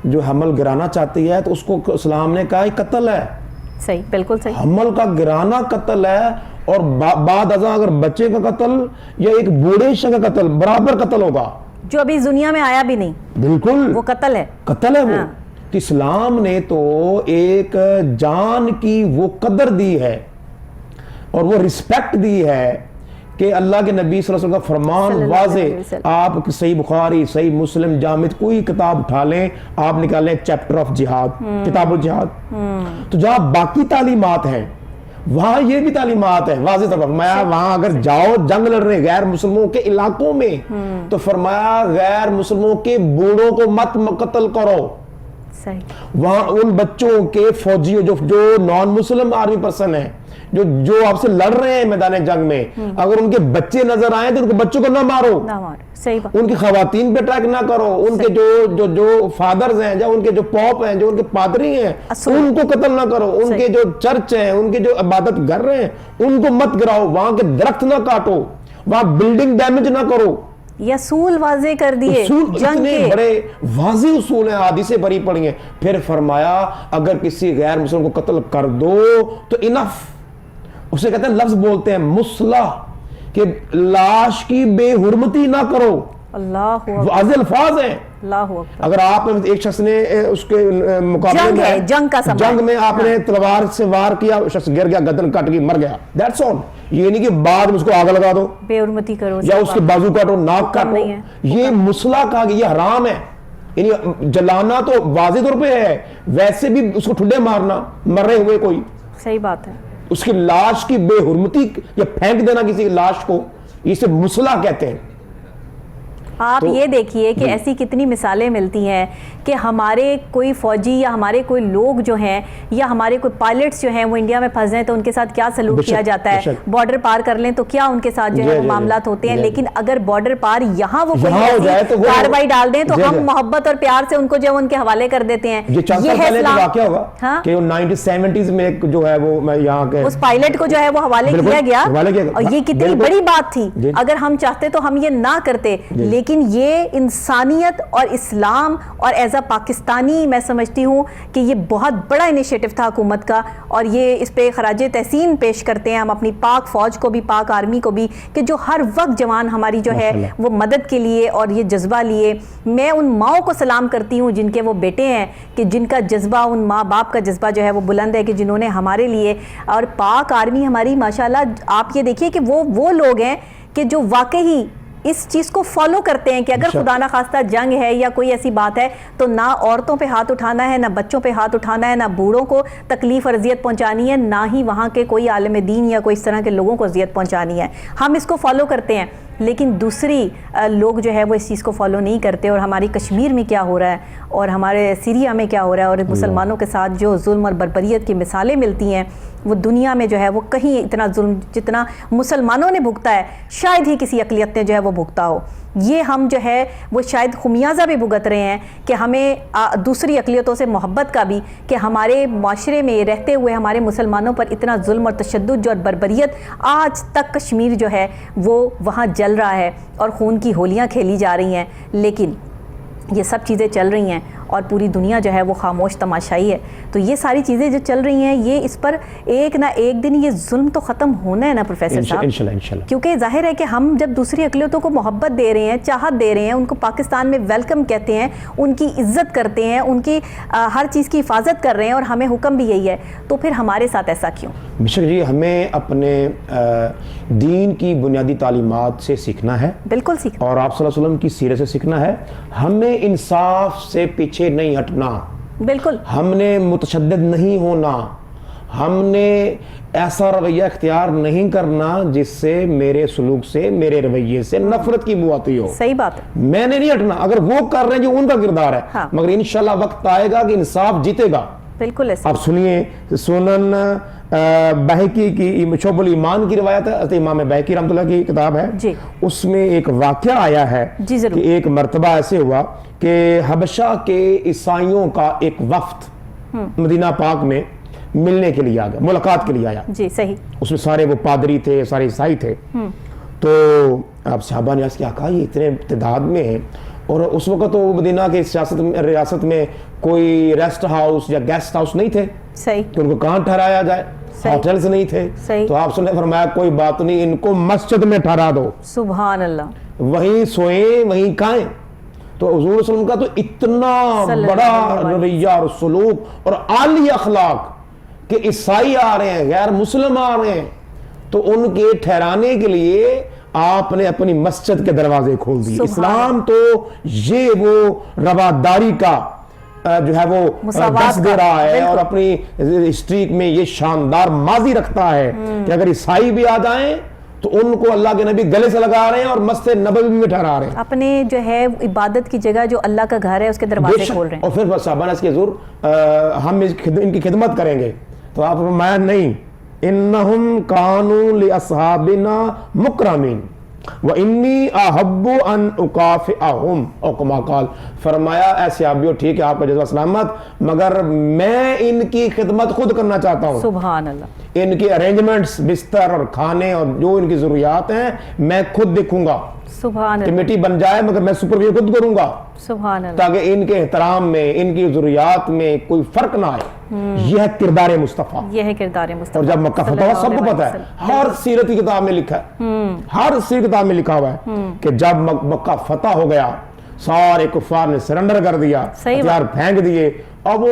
جو حمل گرانا چاہتی ہے تو اس کو اسلام نے کہا قتل ہے. صحیح, بالکل صحیح. حمل کا گرانا قتل ہے, اور بعد ازاں اگر بچے کا قتل یا ایک بوڑھے شخص کا قتل برابر قتل ہوگا, جو ابھی دنیا میں آیا بھی نہیں, بالکل وہ قتل ہے, قتل ہے وہ. تو اسلام نے تو ایک جان کی وہ قدر دی ہے اور وہ رسپیکٹ دی ہے کہ اللہ کے نبی صلی اللہ علیہ وسلم کا فرمان واضح. آپ صحیح بخاری, صحیح مسلم, جامع کوئی کتاب اٹھا لیں, آپ نکالیں چیپٹر آف جہاد, کتاب الجہاد, تو جہاں باقی تعلیمات ہیں وہاں یہ بھی تعلیمات ہے واضح طور پر فرمایا وہاں اگر جاؤ جنگ لڑنے غیر مسلموں کے علاقوں میں تو فرمایا غیر مسلموں کے بوڑھوں کو مت قتل کرو. وہاں ان بچوں کے فوجیوں جو نان مسلم آرمی پرسن ہیں جو آپ سے لڑ رہے ہیں میدان جنگ میں, اگر ان کے بچے نظر آئیں تو ان کے بچوں کو نہ مارو, ان کی خواتین پہ اٹیک نہ کرو, ان کے جو فادرز ہیں, جو ان کے جو پوپ ہیں, جو ان کے پادری ہیں, ان کو قتل نہ کرو, ان کے جو چرچ ہیں, ان کے جو عبادت گھر ہیں ان کو مت گراؤ, وہاں کے درخت نہ کاٹو, وہاں بلڈنگ ڈیمیج نہ کرو. یہ اصول واضح کر دیے, جنگ کے بڑے واضح اصول ہیں, حدیثیں بھری پڑی ہیں. پھر فرمایا اگر کسی غیر مسلم کو قتل کر دو تو انف, اسے کہتے ہیں لفظ بولتے ہیں مصلح, کہ لاش کی بے حرمتی نہ کرو. اللہ واضح الفاظ ہیں. اگر آپ ایک شخص نے اس کے مقابلے میں جنگ میں آپ نے تلوار سے وار کیا, شخص گر گیا, گردن کٹ گئی, مر گیا, دیٹس آل. یہ نہیں کہ بعد میں اس کو آگ لگا دو, بے حرمتی کرو, یا اس کے بازو کاٹو, ناک کاٹو. یہ مصلح کہا گیا, یہ حرام ہے. یعنی جلانا تو واضح طور پہ ہے, ویسے بھی اس کو ٹھڈے مارنا مرے ہوئے کوئی, صحیح بات ہے, اس کی لاش کی بے حرمتی یا پھینک دینا کسی لاش کو, اسے مصلح کہتے ہیں. آپ یہ دیکھیے کہ ایسی کتنی مثالیں ملتی ہیں کہ ہمارے کوئی فوجی یا ہمارے کوئی لوگ جو ہیں یا ہمارے کوئی پائلٹس جو ہیں وہ انڈیا میں پھنس جائیں تو ان کے ساتھ کیا سلوک کیا جاتا ہے, بارڈر پار کر لیں تو کیا ان کے ساتھ جو ہے وہ معاملات ہوتے ہیں. لیکن اگر بارڈر پار یہاں وہ کوئی کارروائی ڈال دیں تو ہم محبت اور پیار سے ان کو جو ہے ان کے حوالے کر دیتے ہیں. یہ ہے واقعہ ہوگا کہ 1970s میں جو ہے وہ یہاں کے اس پائلٹ کو جو ہے وہ حوالے کیا گیا, اور یہ کتنی بڑی بات تھی. اگر ہم چاہتے تو ہم یہ نہ کرتے, لیکن یہ انسانیت اور اسلام اور ایز اے پاکستانی میں سمجھتی ہوں کہ یہ بہت بڑا انیشیٹو تھا حکومت کا, اور یہ اس پہ خراج تحسین پیش کرتے ہیں ہم اپنی پاک فوج کو بھی, پاک آرمی کو بھی, کہ جو ہر وقت جوان ہماری جو ہے وہ مدد کے لیے اور یہ جذبہ لیے. میں ان ماؤں کو سلام کرتی ہوں جن کے وہ بیٹے ہیں, کہ جن کا جذبہ, ان ماں باپ کا جذبہ جو ہے وہ بلند ہے, کہ جنہوں نے ہمارے لیے, اور پاک آرمی ہماری ماشاءاللہ آپ یہ دیکھیے کہ وہ لوگ ہیں کہ جو واقعی اس چیز کو فالو کرتے ہیں کہ اگر خدا نہ خواستہ جنگ ہے یا کوئی ایسی بات ہے تو نہ عورتوں پہ ہاتھ اٹھانا ہے, نہ بچوں پہ ہاتھ اٹھانا ہے, نہ بوڑھوں کو تکلیف اور اذیت پہنچانی ہے, نہ ہی وہاں کے کوئی عالم دین یا کوئی اس طرح کے لوگوں کو اذیت پہنچانی ہے. ہم اس کو فالو کرتے ہیں, لیکن دوسری لوگ جو ہے وہ اس چیز کو فالو نہیں کرتے. اور ہماری کشمیر میں کیا ہو رہا ہے اور ہمارے سیریا میں کیا ہو رہا ہے, اور مسلمانوں کے ساتھ جو ظلم اور بربریت کی مثالیں ملتی ہیں, وہ دنیا میں جو ہے وہ کہیں اتنا ظلم جتنا مسلمانوں نے بھگتا ہے شاید ہی کسی اقلیت نے جو ہے وہ بھگتا ہو. یہ ہم جو ہے وہ شاید خمیازہ بھی بھگت رہے ہیں کہ ہمیں دوسری اقلیتوں سے محبت کا بھی, کہ ہمارے معاشرے میں رہتے ہوئے ہمارے مسلمانوں پر اتنا ظلم اور تشدد اور بربریت آج تک کشمیر جو ہے وہ وہاں جل رہا ہے اور خون کی ہولیاں کھیلی جا رہی ہیں. لیکن یہ سب چیزیں چل رہی ہیں اور پوری دنیا جو ہے وہ خاموش تماشائی ہے. تو یہ ساری چیزیں جو چل رہی ہیں, یہ اس پر ایک نہ ایک دن یہ ظلم تو ختم ہونا ہے نا پروفیسر صاحب, کیونکہ ظاہر ہے کہ ہم جب دوسری اقلیتوں کو محبت دے رہے ہیں, چاہت دے رہے ہیں, ان کو پاکستان میں ویلکم کہتے ہیں, ان کی عزت کرتے ہیں, ان کی ہر چیز کی حفاظت کر رہے ہیں, اور ہمیں حکم بھی یہی ہے, تو پھر ہمارے ساتھ ایسا کیوں؟ بشک جی, ہمیں اپنے دین کی بنیادی تعلیمات سے سیکھنا ہے, بالکل سیکھنا, اور آپ صلی اللہ علیہ وسلم کی سیرت سے سیکھنا ہے. ہمیں انصاف سے پیچھے نہیں ہٹنا, بالکل, ہم نے متشدد نہیں ہونا, ہم نے ایسا رویہ اختیار نہیں کرنا جس سے میرے سلوک سے, میرے رویے سے نفرت کی بو آتی ہو. صحیح بات ہے, میں نے نہیں ہٹنا. اگر وہ کر رہے ہیں جو ان کا کردار ہے, مگر انشاءاللہ وقت آئے گا کہ انصاف جیتے گا. بالکل ایسا. آپ سنیے, سنن بہقی کی شعب الایمان کی روایت ہے, حضرت امام بہقی رحمۃ اللہ کی کتاب ہے, اس میں ایک واقعہ آیا ہے کہ ایک مرتبہ ایسے ہوا کہ حبشہ کے عیسائیوں کا ایک وفد مدینہ پاک میں ملنے کے لیے آ گیا, ملاقات کے لیے آیا. جی صحیح. اس میں سارے وہ پادری تھے, سارے عیسائی تھے. تو آپ صحابہ نے عرض کیا, کہا یہ اتنے تعداد میں ہیں, اور اس وقت تو مدینہ کے ریاست میں کوئی ریسٹ ہاؤس یا گیسٹ ہاؤس نہیں تھے, صحیح, کہ ان کو کہاں ٹھہرایا جائے, ہوٹلز نہیں تھے. تو آپ نے فرمایا کوئی بات نہیں, ان کو مسجد میں ٹھہرا دو. سبحان اللہ. وہیں سوئیں, وہیں کھائیں. تو حضور صلی اللہ علیہ وسلم کا تو اتنا بڑا رویہ اور سلوک اور عالی اخلاق کہ عیسائی آ رہے ہیں, غیر مسلم آ رہے ہیں, تو ان کے ٹھہرانے کے لیے آپ نے اپنی مسجد کے دروازے کھول دیے. اسلام تو یہ وہ رواداری کا جو ہے وہ دس دے رہا ہے اور اپنی اسٹریک میں یہ شاندار ماضی رکھتا ہے کہ اگر عیسائی بھی آ جائیں تو ان کو اللہ کے نبی گلے سے لگا رہے ہیں اور مسجد نبوی میں ٹھہرا رہے ہیں، اپنے جو ہے عبادت کی جگہ جو اللہ کا گھر ہے اس کے دروازے کھول رہے ہیں، اور پھر صحابہ نے اس کے حضور ہم ان کی خدمت کریں گے، تو آپ فرمایا نہیں، انہم کانوا لاصحابنا مکرمین وانی احب ان اکافئہم، او کما قال، فرمایا اے صحابیو ٹھیک ہے آپ کا جزا سلامت، مگر میں ان کی خدمت خود کرنا چاہتا ہوں، سبحان اللہ، ان کی ارینجمنٹس، بستر اور کھانے اور جو ان کی ضروریات ہیں میں خود دیکھوں گا، سبحان اللہ، کمیٹی بن جائے مگر میں سپرویژن خود کروں گا، سبحان اللہ، تاکہ ان کے احترام میں، ان کی ضروریات میں کوئی فرق نہ آئے۔ یہ ہے کردار مصطفیٰ، یہ ہے کردار مصطفیٰ، اور جب مکہ فتح ہوا سب کو پتہ ہے، ہر سیرت کی کتاب میں لکھا ہے، ہر سیرت کتاب میں لکھا ہوا ہے کہ جب مکہ فتح ہو گیا سارے کفار نے سرنڈر کر دیا، ہتھیار پھینک دیے، اب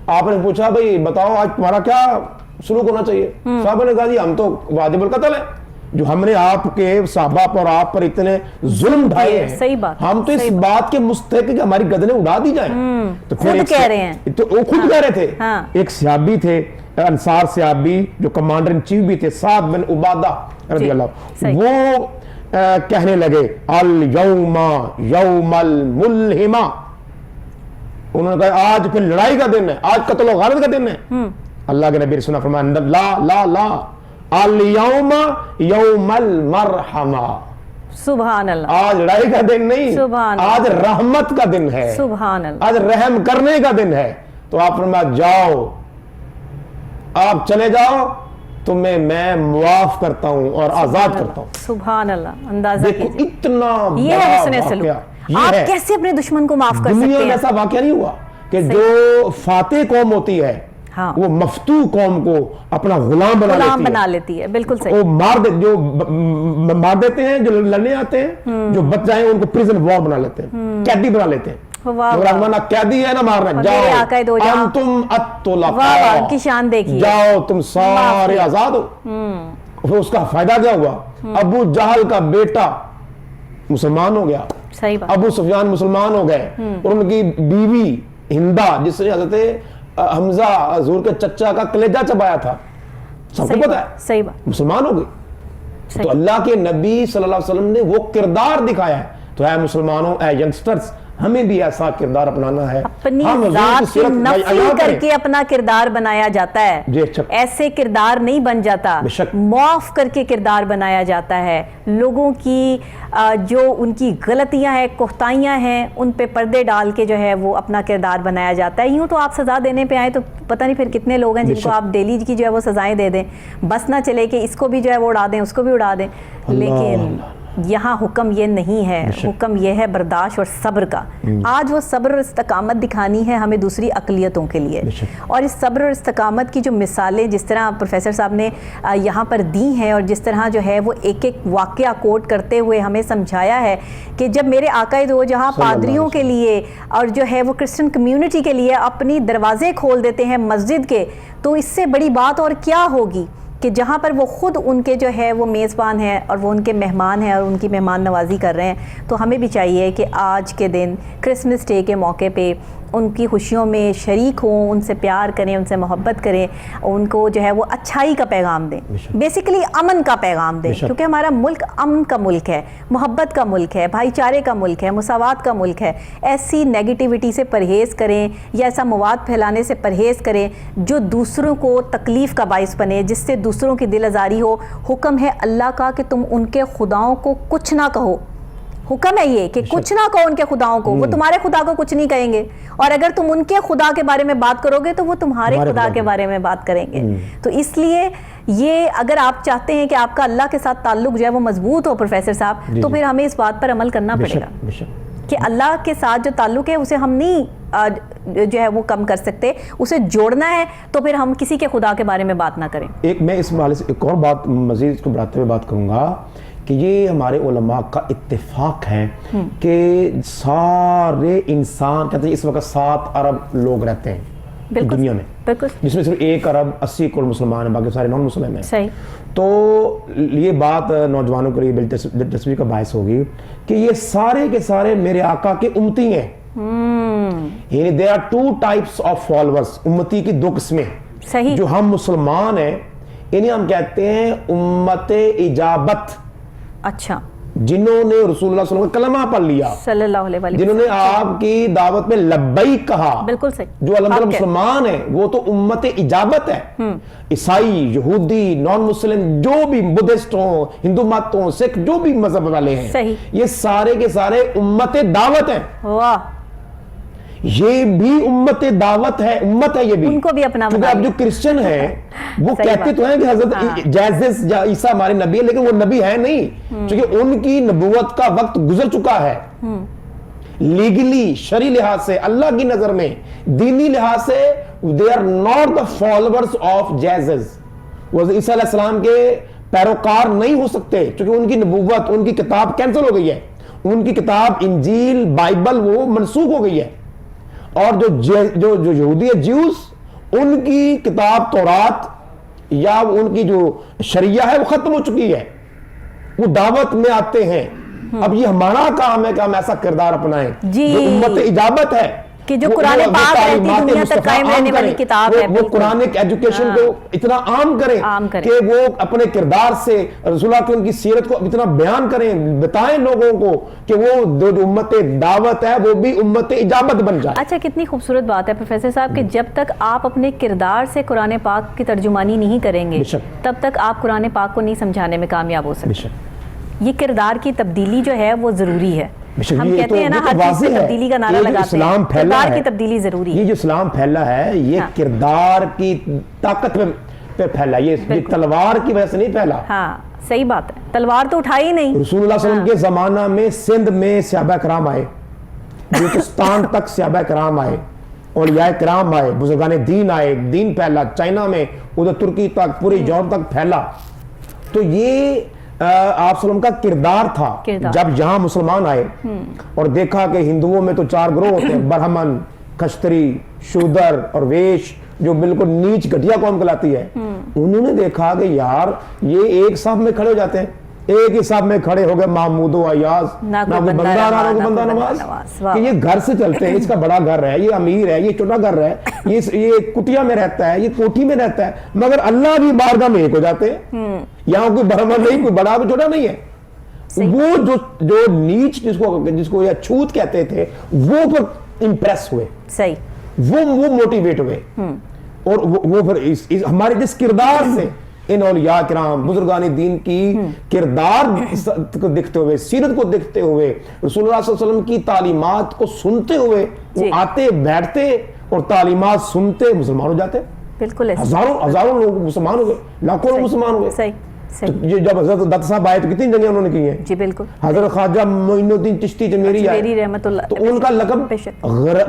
آپ نے پوچھا بھئی بتاؤ آج تمہارا کیا سلوک ہونا چاہیے؟ صحابہ نے کہا جی ہم تو واجب القتل ہیں، جو ہم نے آپ کے صحابہ پر آپ پر اتنے ظلم ڈھائے ہیں، ہم تو اس بات کے مستحق کہ ہماری گردنیں اڑا دی جائیں، تو پھر خود کہہ رہے ہیں، تو وہ خود کہہ رہے تھے، ایک صحابی تھے انصار صحابی جو کمانڈر ان چیف بھی تھے، سعد بن عبادہ رضی اللہ، وہ کہنے لگے الیوم یوم الملحمہ، انہوں نے کہا آج پھر لڑائی کا دن ہے، آج قتل و غارت کا دن ہے، اللہ کے نبی رسول فرمایا لا لا لا الیوم یوم المرحمہ، سبحان اللہ، آج لڑائی کا دن نہیں، آج رحمت کا دن ہے، سبحان اللہ، آج رحم کرنے کا دن ہے، تو آپ فرمایا جاؤ، آپ چلے جاؤ، تمہیں میں معاف کرتا ہوں اور آزاد کرتا ہوں، سبحان اللہ، اندازہ دیکھو اتنا یہ ہے حسن سلوک، آپ کیسے اپنے دشمن کو معاف کر سکتے ہیں؟ دنیا میں ایسا واقعہ نہیں ہوا کہ جو فاتح قوم ہوتی ہے وہ مفتو قوم کو اپنا غلام بنا لیتی ہے، بالکل صحیح، وہ مار دیتے ہیں، جو لڑنے آتے ہیں، جو بچ جائیں ان کو پریزن وار بنا لیتے ہیں، قیدی بنا لیتے ہیں، نہ قیدی ہے نہ مارنا، جاؤ انتم الطلقاء، کی شان دیکھیے، جاؤ تم سارے آزاد ہو۔ پھر اس کا فائدہ کیا ہوا؟ ابو جہل کا بیٹا مسلمان ہو گیا، ابو سفیان مسلمان ہو گئے، اور ان کی بیوی ہندہ جس نے حضرت حمزہ حضور کے چچا کا کلیجہ چبایا تھا، سب کو پتا ہے، صحیح بات، مسلمان ہو گئی۔ تو اللہ کے نبی صلی اللہ علیہ وسلم نے وہ کردار دکھایا ہے، تو اے مسلمانوں، اے ینگسٹرز، ہمیں بھی ایسا کردار اپنانا ہے، اپنی ذات کی نفی کر کے اپنا کردار بنایا جاتا ہے، ایسے کردار نہیں بن جاتا، معاف کر کے کردار بنایا جاتا ہے، لوگوں کی جو ان کی غلطیاں ہیں، کوتاہیاں ہیں، ان پہ پردے ڈال کے جو ہے وہ اپنا کردار بنایا جاتا ہے۔ یوں تو آپ سزا دینے پہ آئے تو پتہ نہیں پھر کتنے لوگ ہیں جن کو آپ ڈیلی کی جو ہے وہ سزائیں دے دیں، بس نہ چلے کہ اس کو بھی جو ہے وہ اڑا دیں، اس کو بھی اڑا دیں، لیکن یہاں حکم یہ نہیں ہے، حکم یہ ہے برداشت اور صبر کا۔ آج وہ صبر اور استقامت دکھانی ہے ہمیں دوسری اقلیتوں کے لیے، اور اس صبر اور استقامت کی جو مثالیں جس طرح پروفیسر صاحب نے یہاں پر دی ہیں، اور جس طرح جو ہے وہ ایک ایک واقعہ کوٹ کرتے ہوئے ہمیں سمجھایا ہے کہ جب میرے آقا دو جہاں پادریوں کے لیے اور جو ہے وہ کرسچن کمیونٹی کے لیے اپنی دروازے کھول دیتے ہیں مسجد کے، تو اس سے بڑی بات اور کیا ہوگی کہ جہاں پر وہ خود ان کے جو ہے وہ میزبان ہیں اور وہ ان کے مہمان ہیں اور ان کی مہمان نوازی کر رہے ہیں۔ تو ہمیں بھی چاہیے کہ آج کے دن کرسمس ڈے کے موقع پہ ان کی خوشیوں میں شریک ہوں، ان سے پیار کریں، ان سے محبت کریں، ان کو جو ہے وہ اچھائی کا پیغام دیں، بیسیکلی امن کا پیغام دیں، کیونکہ ہمارا ملک امن کا ملک ہے، محبت کا ملک ہے، بھائی چارے کا ملک ہے، مساوات کا ملک ہے۔ ایسی نیگیٹیوٹی سے پرہیز کریں یا ایسا مواد پھیلانے سے پرہیز کریں جو دوسروں کو تکلیف کا باعث بنے، جس سے دوسروں کی دل آزاری ہو۔ حکم ہے اللہ کا کہ تم ان کے خداؤں کو کچھ نہ کہو، حکم ہے یہ کہ کچھ نہ کہو ان کے خداؤں کو، وہ تمہارے خدا کو کچھ نہیں کہیں گے، اور اگر تم ان کے خدا کے بارے میں بات کرو گے تو وہ تمہارے خدا کے بارے میں بات کریں گے۔ تو اس لیے یہ اگر آپ چاہتے ہیں کہ آپ کا اللہ کے ساتھ تعلق جو ہے وہ مضبوط ہو پروفیسر صاحب، تو پھر ہمیں اس بات پر عمل کرنا پڑے گا کہ اللہ کے ساتھ جو تعلق ہے اسے ہم نہیں جو ہے وہ کم کر سکتے، اسے جوڑنا ہے، تو پھر ہم کسی کے خدا کے بارے میں بات نہ کریں۔ میں اس حوالے سے ایک اور بات مزید اس کو بڑھاتے ہوئے بات کروں گا کہ یہ ہمارے علماء کا اتفاق ہے کہ سارے انسان کہتے ہیں اس وقت 7 ارب لوگ رہتے ہیں دنیا میں، جس میں صرف 1 ارب 80 کروڑ مسلمان ہیں، باقی سارے نان مسلم ہیں۔ تو یہ بات نوجوانوں کے لیے دلچسپی کا باعث ہوگی کہ یہ سارے کے سارے میرے آقا کے امتی ہیں، یعنی there are two types of followers, امتی کی دو قسمیں. صحیح. جو ہم مسلمان ہیں انہیں ہم کہتے ہیں امت اجابت. اچھا. جنہوں نے رسول اللہ صلی اللہ علیہ وسلم کا کلمہ پڑھ لیا, صلی اللہ علیہ وسلم, جنہوں نے آپ کی دعوت میں لبیک کہا, بالکل صحیح, جو الحمدللہ مسلمان ہیں, وہ تو امت اجابت ہے. عیسائی, یہودی, نان مسلم, جو بھی بدھسٹ ہوں, ہندو مت ہوں, سکھ, جو بھی مذہب والے ہیں, صحیح, یہ سارے کے سارے امت دعوت ہیں. واہ, یہ بھی امت دعوت ہے, امت ہے یہ بھی. ان کو بھی اپنا کیونکہ اب جو کرسچن ہیں وہ کہتے تو ہیں کہ حضرت جیسس یا عیسیٰ ہمارے نبی ہے, لیکن وہ نبی ہے نہیں, کیونکہ ان کی نبوت کا وقت گزر چکا ہے. لیگلی, شرعی لحاظ سے, اللہ کی نظر میں, دینی لحاظ سے, they are not the followers of Jesus. وہ عیسیٰ علیہ السلام کے پیروکار نہیں ہو سکتے, کیونکہ ان کی نبوت, ان کی کتاب کینسل ہو گئی ہے. ان کی کتاب انجیل, بائبل وہ منسوخ ہو گئی ہے. اور جو یہودی ہے, جیوز, ان کی کتاب تورات یا ان کی جو شریعہ ہے وہ ختم ہو چکی ہے, وہ دعوت میں آتے ہیں. اب یہ ہمارا کام ہے کہ ہم ایسا کردار اپنائیں جو امت اجابت ہے, کہ جو قرآن پاک رہتی دنیا تک قائم رہنے والی کتاب ہے, وہ قرآنک ایجوکیشن کو اتنا عام کریں کہ وہ اپنے کردار سے رسول اللہ کی ان کی سیرت کو اتنا بیان کریں, بتائیں لوگوں کو کہ وہ جو امت دعوت ہے وہ بھی امت اجابت بن جائے. اچھا, کتنی خوبصورت بات ہے پروفیسر صاحب کہ جب تک آپ اپنے کردار سے قرآن پاک کی ترجمانی نہیں کریں گے تب تک آپ قرآن پاک کو نہیں سمجھانے میں کامیاب ہو سکتے. یہ کردار کی تبدیلی جو ہے وہ ضروری ہے. ہم کہتے ہیں نا ہر چیز سے تبدیلی کا نعرہ لگاتے ہیں, کردار کی تبدیلی ضروری ہے. یہ جو اسلام پھیلا ہے یہ کردار کی طاقت پہ پھیلا, یہ تلوار کی وجہ سے نہیں پھیلا. ہاں صحیح بات ہے, تلوار تو اٹھائی نہیں. رسول اللہ صلی اللہ علیہ وسلم کے زمانہ میں سندھ میں صحابہ کرام آئے, بلوچستان تک صحابہ کرام آئے, اولیاء کرام آئے, بزرگان دین آئے, دین پھیلا چائنا میں, ادھر ترکی تک, پوری یورپ تک پھیلا. تو یہ آپ صلی اللہ علیہ وسلم کا کردار تھا. جب یہاں مسلمان آئے اور دیکھا کہ ہندوؤں میں تو 4 گروہ ہوتے ہیں, برہمن, کشتری, شودر اور ویش, جو بالکل نیچ گھٹیا قوم کہلاتی ہے. انہوں نے دیکھا کہ یار یہ ایک صف میں کھڑے ہو جاتے ہیں, ایک ہی صف میں کھڑے ہو گئے, محمود و ایاز, نہ کوئی بندہ نہ کوئی بندہ نواز, کہ یہ گھر سے چلتے ہیں, اس کا بڑا گھر ہے, یہ امیر ہے, یہ چھوٹا گھر ہے, یہ کٹیا میں رہتا ہے, یہ کوٹھی میں رہتا ہے, مگر اللہ بھی بارگاہ میں ایک ہو جاتے ہیں. یہاں کوئی برہمن نہیں, کوئی بڑا کوئی چھوٹا نہیں ہے. وہ جو نیچ جس کو یہ چھوت کہتے تھے وہ پھر امپریس ہوئے, صحیح, وہ موٹیویٹ ہوئے, اور وہ پھر ہمارے جس کردار سے ان اولیاء کرام, بزرگان دین کی کردار کو دیکھتے ہوئے, سیرت کو دیکھتے ہوئے, رسول اللہ صلی اللہ علیہ وسلم کی تعلیمات کو سنتے ہوئے, وہ آتے بیٹھتے اور تعلیمات سنتے مسلمان ہو جاتے. بالکل, ہزاروں لوگ مسلمان ہو گئے, لاکھوں لوگ مسلمان ہو گئے. جب حضرت دت صاحب آئے تو کتنی جنگیں انہوں نے کی ہیں. جی بالکل. حضرت خواجہ معین الدین چشتی جمیری آئے رحمت اللہ, تو ان کا لقب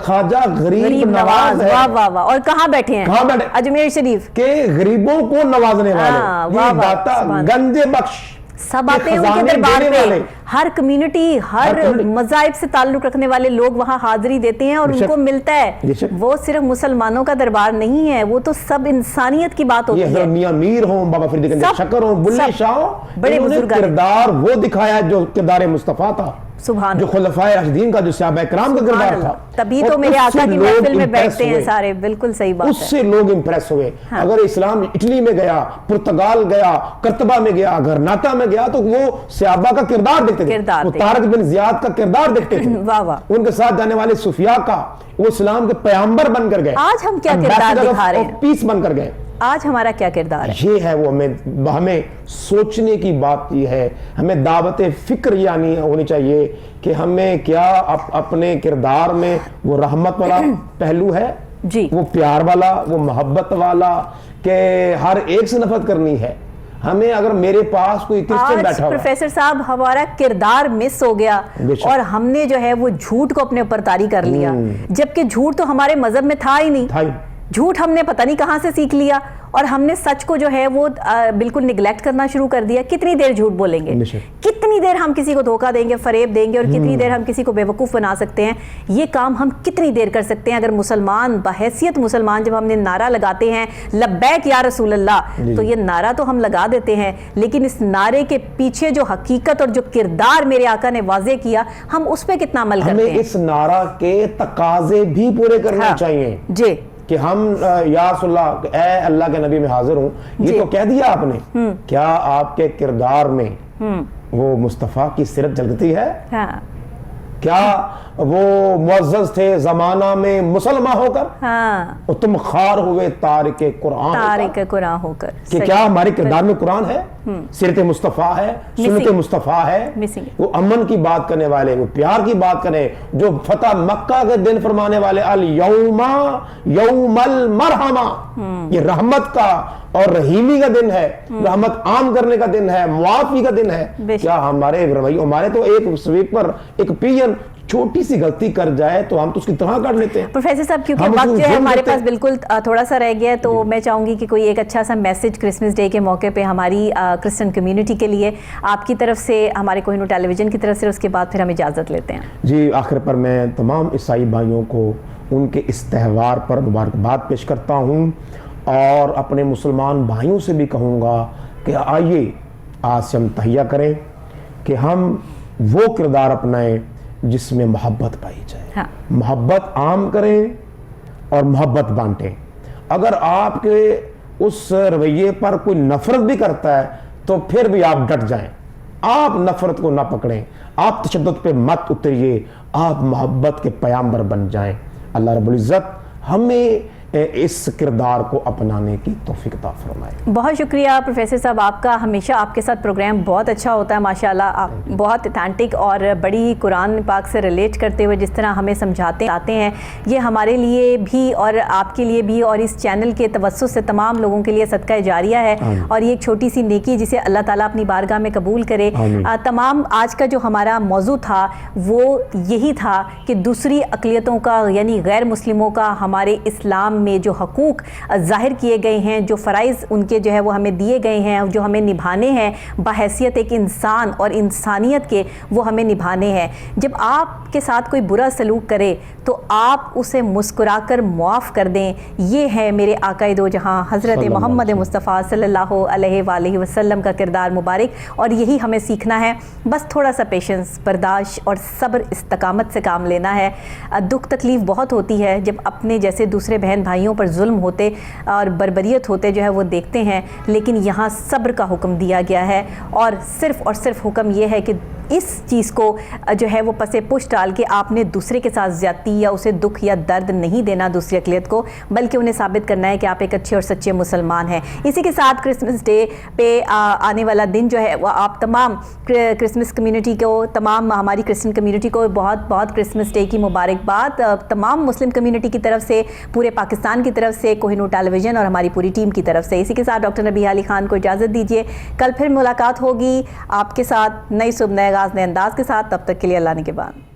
خواجہ غریب نواز ہے. واہ واہ واہ. اور کہاں بیٹھے ہیں؟ کہاں بیٹھے؟ اجمیر شریف کے غریبوں کو نوازنے والے, یہ داتا گنج بخش. سب آتے ہیں ان کے دربار پہ, ہر کمیونٹی, ہر مذاہب سے تعلق رکھنے والے لوگ وہاں حاضری دیتے ہیں اور ان کو ملتا ہے. وہ صرف مسلمانوں کا دربار نہیں ہے, وہ تو سب انسانیت کی بات ہوتی ہے. یہ میاں میر ہوں, بابا فرید گنج شکر ہوں, بلے شاہ ہوں, بڑے بزرگ کردار وہ دکھایا جو کردار مصطفیٰ تھا, سبحان, جو خلفائے راشدین کا, جو صحابہ کرام کا کردار تھا. تبھی تو میرے آقا کی محفل میں بیٹھتے ہیں سارے. بالکل صحیح بات ہے. اس سے لوگ امپریس ہوئے. اگر اسلام اٹلی میں گیا, پرتگال گیا, کرتبہ میں گیا, گرناطہ میں گیا, تو وہ صحابہ کا کردار دیکھتے تھے, وہ طارق بن زیاد کا کردار دیکھتے تھے, ان کے ساتھ جانے والے صوفیاء کا, وہ اسلام کے پیغمبر بن کر گئے. آج ہم کیا کردار دکھا رہے ہیں, پیس بن کر گئے. آج ہمارا کیا کردار ہے؟ یہ ہے وہ ہمیں سوچنے کی بات یہ ہے. ہمیں دعوت فکر یعنی ہونی چاہیے کہ ہمیں کیا اپنے کردار میں وہ رحمت والا پہلو ہے, جی, وہ پیار والا, وہ محبت والا, کہ ہر ایک سے نفرت کرنی ہے. ہمیں اگر میرے پاس کوئی کرسچن بیٹھا ہوا, پروفیسر صاحب ہمارا کردار مس ہو گیا اور ہم نے جو ہے وہ جھوٹ کو اپنے اوپر طاری کر لیا, جبکہ جھوٹ تو ہمارے مذہب میں تھا ہی نہیں. جھوٹ ہم نے پتہ نہیں کہاں سے سیکھ لیا, اور ہم نے سچ کو جو ہے وہ بالکل نگلیکٹ کرنا شروع کر دیا. کتنی دیر جھوٹ بولیں گے, کتنی دیر ہم کسی کو دھوکہ دیں گے, فریب دیں گے, اور کتنی دیر ہم کسی کو بیوقوف بنا سکتے ہیں. یہ کام ہم کتنی دیر کر سکتے ہیں؟ اگر مسلمان بحیثیت مسلمان جب ہم نے نعرہ لگاتے ہیں لبیک یا رسول اللہ, تو یہ نعرہ تو ہم لگا دیتے ہیں, لیکن اس نعرے کے پیچھے جو حقیقت اور جو کردار میرے آقا نے واضح کیا, ہم اس پہ کتنا عمل کرتے ہیں؟ ہمیں اس نعرہ کے تقاضے بھی پورے کرنے چاہیے جی, کہ ہم یا رسول اللہ, اے اللہ کے نبی میں حاضر ہوں. یہ تو کہہ دیا آپ نے, کیا آپ کے کردار میں وہ مصطفیٰ کی سیرت جھلکتی ہے؟ کیا وہ معزز تھے زمانہ میں مسلمان ہو کر, اور تم خار ہوئے تارک قرآن ہو کر, کہ کیا ہمارے کردار میں قرآن ہے, سیرت مصطفیٰ ہے, سنت مصطفیٰ ہے, وہ امن کی بات کرنے والے, وہ پیار کی بات کرنے, جو فتح مکہ کے دن فرمانے والے الیوم یوم المرحمہ, یہ رحمت کا اور رحیمی کا دن ہے, رحمت عام کرنے کا دن ہے, معافی کا دن ہے. کیا ہمارے رویے, ہمارے تو ایک سویپر, ایک پین چھوٹی سی غلطی کر جائے تو ہم تو اس کی طرح کر لیتے ہیں. پروفیسر صاحب, کیونکہ وقت جو ہے ہمارے پاس بالکل تھوڑا سا رہ گیا ہے, تو میں چاہوں گی کہ کوئی ایک اچھا سا میسج کرسمس ڈے کے موقع پہ ہماری کرسچن کمیونٹی کے لیے آپ کی طرف سے, ہمارے کوہ نور ٹیلی ویژن کی طرف سے, اس کے بعد پھر ہم اجازت لیتے ہیں. جی, آخر پر میں تمام عیسائی بھائیوں کو ان کے اس تہوار پر مبارکباد پیش کرتا ہوں, اور اپنے مسلمان بھائیوں سے بھی کہوں گا کہ آئیے آج سے ہم تہیہ کریں کہ ہم وہ کردار اپنائیں جس میں محبت پائی جائے. محبت عام کریں اور محبت بانٹیں. اگر آپ کے اس رویے پر کوئی نفرت بھی کرتا ہے تو پھر بھی آپ ڈٹ جائیں, آپ نفرت کو نہ پکڑیں, آپ تشدد پہ مت اتریے, آپ محبت کے پیامبر بن جائیں. اللہ رب العزت ہمیں اس کردار کو اپنانے کی توفیق عطا فرمائے. بہت شکریہ پروفیسر صاحب آپ کا, ہمیشہ آپ کے ساتھ پروگرام بہت اچھا ہوتا ہے ماشاءاللہ. آپ بہت اتھینٹک اور بڑی قرآن پاک سے ریلیٹ کرتے ہوئے جس طرح ہمیں سمجھاتے آتے ہیں, یہ ہمارے لیے بھی اور آپ کے لیے بھی اور اس چینل کے توسط سے تمام لوگوں کے لیے صدقہ جاریہ ہے, اور یہ ایک چھوٹی سی نیکی جسے اللہ تعالیٰ اپنی بارگاہ میں قبول کرے. تمام آج کا جو ہمارا موضوع تھا وہ یہی تھا کہ دوسری اقلیتوں کا, یعنی غیر مسلموں کا ہمارے اسلام میں جو حقوق ظاہر کیے گئے ہیں, جو فرائض ان کے جو ہے وہ ہمیں دیے گئے ہیں, جو ہمیں نبھانے ہیں بحیثیت ایک انسان اور انسانیت کے, وہ ہمیں نبھانے ہیں. جب آپ کے ساتھ کوئی برا سلوک کرے تو آپ اسے مسکرا کر معاف کر دیں. یہ ہے میرے آقا دو جہاں حضرت محمد مصطفیٰ صلی اللہ علیہ وآلہ وسلم کا کردار مبارک, اور یہی ہمیں سیکھنا ہے. بس تھوڑا سا پیشنس, برداشت اور صبر, استقامت سے کام لینا ہے. دکھ تکلیف بہت ہوتی ہے جب اپنے جیسے دوسرے بہن بھائیوں پر ظلم ہوتے اور بربریت ہوتے جو ہے وہ دیکھتے ہیں, لیکن یہاں صبر کا حکم دیا گیا ہے, اور صرف حکم یہ ہے کہ اس چیز کو جو ہے وہ پسے پش ڈال کے آپ نے دوسرے کے ساتھ زیادتی یا اسے دکھ یا درد نہیں دینا دوسری اقلیت کو, بلکہ انہیں ثابت کرنا ہے کہ آپ ایک اچھے اور سچے مسلمان ہیں. اسی کے ساتھ کرسمس ڈے پہ آنے والا دن جو ہے وہ آپ تمام کرسمس کمیونٹی کو, تمام ہماری کرسچن کمیونٹی کو بہت بہت کرسمس ڈے کی مبارکباد. تمام مسلم کمیونٹی کی طرف سے, پورے پاکستان کی طرف سے, کوہ نور ٹیلی ویژن اور ہماری پوری ٹیم کی طرف سے. اسی کے ساتھ ڈاکٹر نبیہ علی خان کو اجازت دیجیے, کل پھر ملاقات ہوگی آپ کے ساتھ نئی صبح نئے آغاز نئے انداز کے ساتھ. تب تک کے لیے اللہ نے کے بعد.